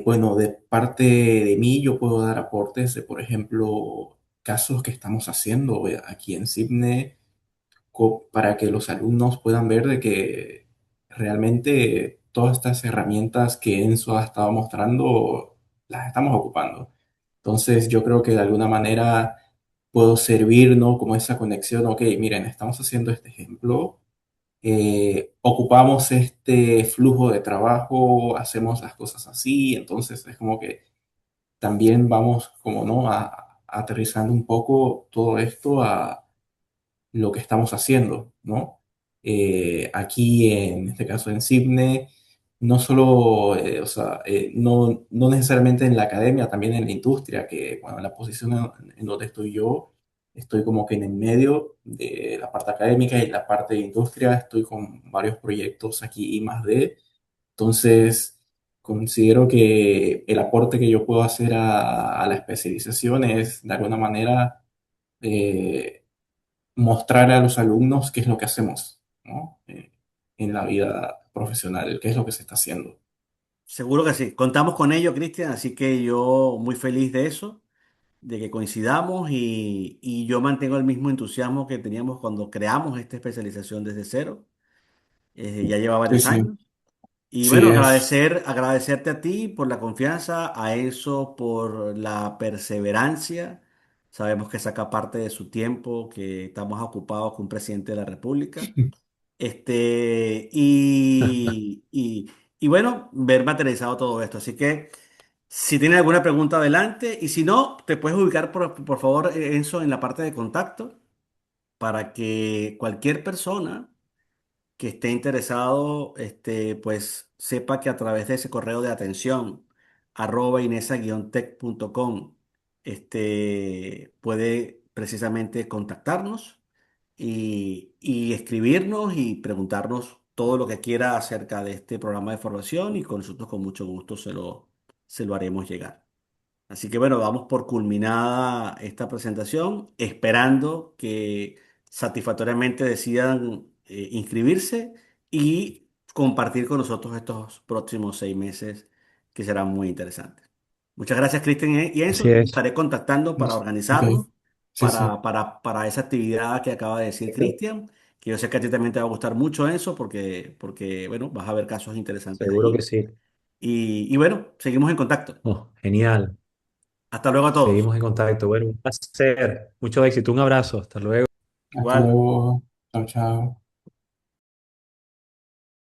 bueno, de parte de mí yo puedo dar aportes de, por ejemplo, casos que estamos haciendo aquí en Sydney para que los alumnos puedan ver de que realmente todas estas herramientas que Enzo ha estado mostrando las estamos ocupando. Entonces yo creo que de alguna manera puedo servir, ¿no? Como esa conexión, ok, miren, estamos haciendo este ejemplo, ocupamos este flujo de trabajo, hacemos las cosas así, entonces es como que también vamos como, ¿no? Aterrizando un poco todo esto lo que estamos haciendo, ¿no? Aquí, en este caso en Sydney, no solo, o sea, no necesariamente en la academia, también en la industria, que, bueno, la posición en donde estoy yo, estoy como que en el medio de la parte académica y la parte de industria, estoy con varios proyectos aquí y más de, entonces, considero que el aporte que yo puedo hacer a la especialización es, de alguna manera, eh, mostrar a los alumnos qué es lo que hacemos, ¿no? En la vida profesional, qué es lo que se está haciendo. Seguro que sí. Contamos con ello, Cristian, así que yo muy feliz de eso, de que coincidamos y yo mantengo el mismo entusiasmo que teníamos cuando creamos esta especialización desde cero. Ya lleva Sí, varios sí, años. Y sí, bueno, es, agradecerte a ti por la confianza, a eso por la perseverancia. Sabemos que saca parte de su tiempo, que estamos ocupados con un presidente de la República. Este, y bueno, ver materializado todo esto. Así que si tienes alguna pregunta, adelante. Y si no, te puedes ubicar, por favor, Enzo, en la parte de contacto para que cualquier persona que esté interesado, pues sepa que a través de ese correo de atención, inesa-tech.com, puede precisamente contactarnos y escribirnos y preguntarnos todo lo que quiera acerca de este programa de formación y con nosotros con mucho gusto se lo haremos llegar. Así que bueno, vamos por culminada esta presentación, esperando que satisfactoriamente decidan inscribirse y compartir con nosotros estos próximos 6 meses que serán muy interesantes. Muchas gracias, Cristian y Así Enzo. Te es. estaré contactando para Ok, organizarnos sí, sí, para esa actividad que acaba de decir Cristian, que yo sé que a ti también te va a gustar mucho, Enzo, porque bueno, vas a ver casos interesantes Seguro que allí. sí. Y bueno, seguimos en contacto. Oh, genial. Hasta luego a todos. Seguimos en contacto. Bueno, un placer. Mucho éxito. Un abrazo. Hasta luego. hasta Igual. luego, chao, chao.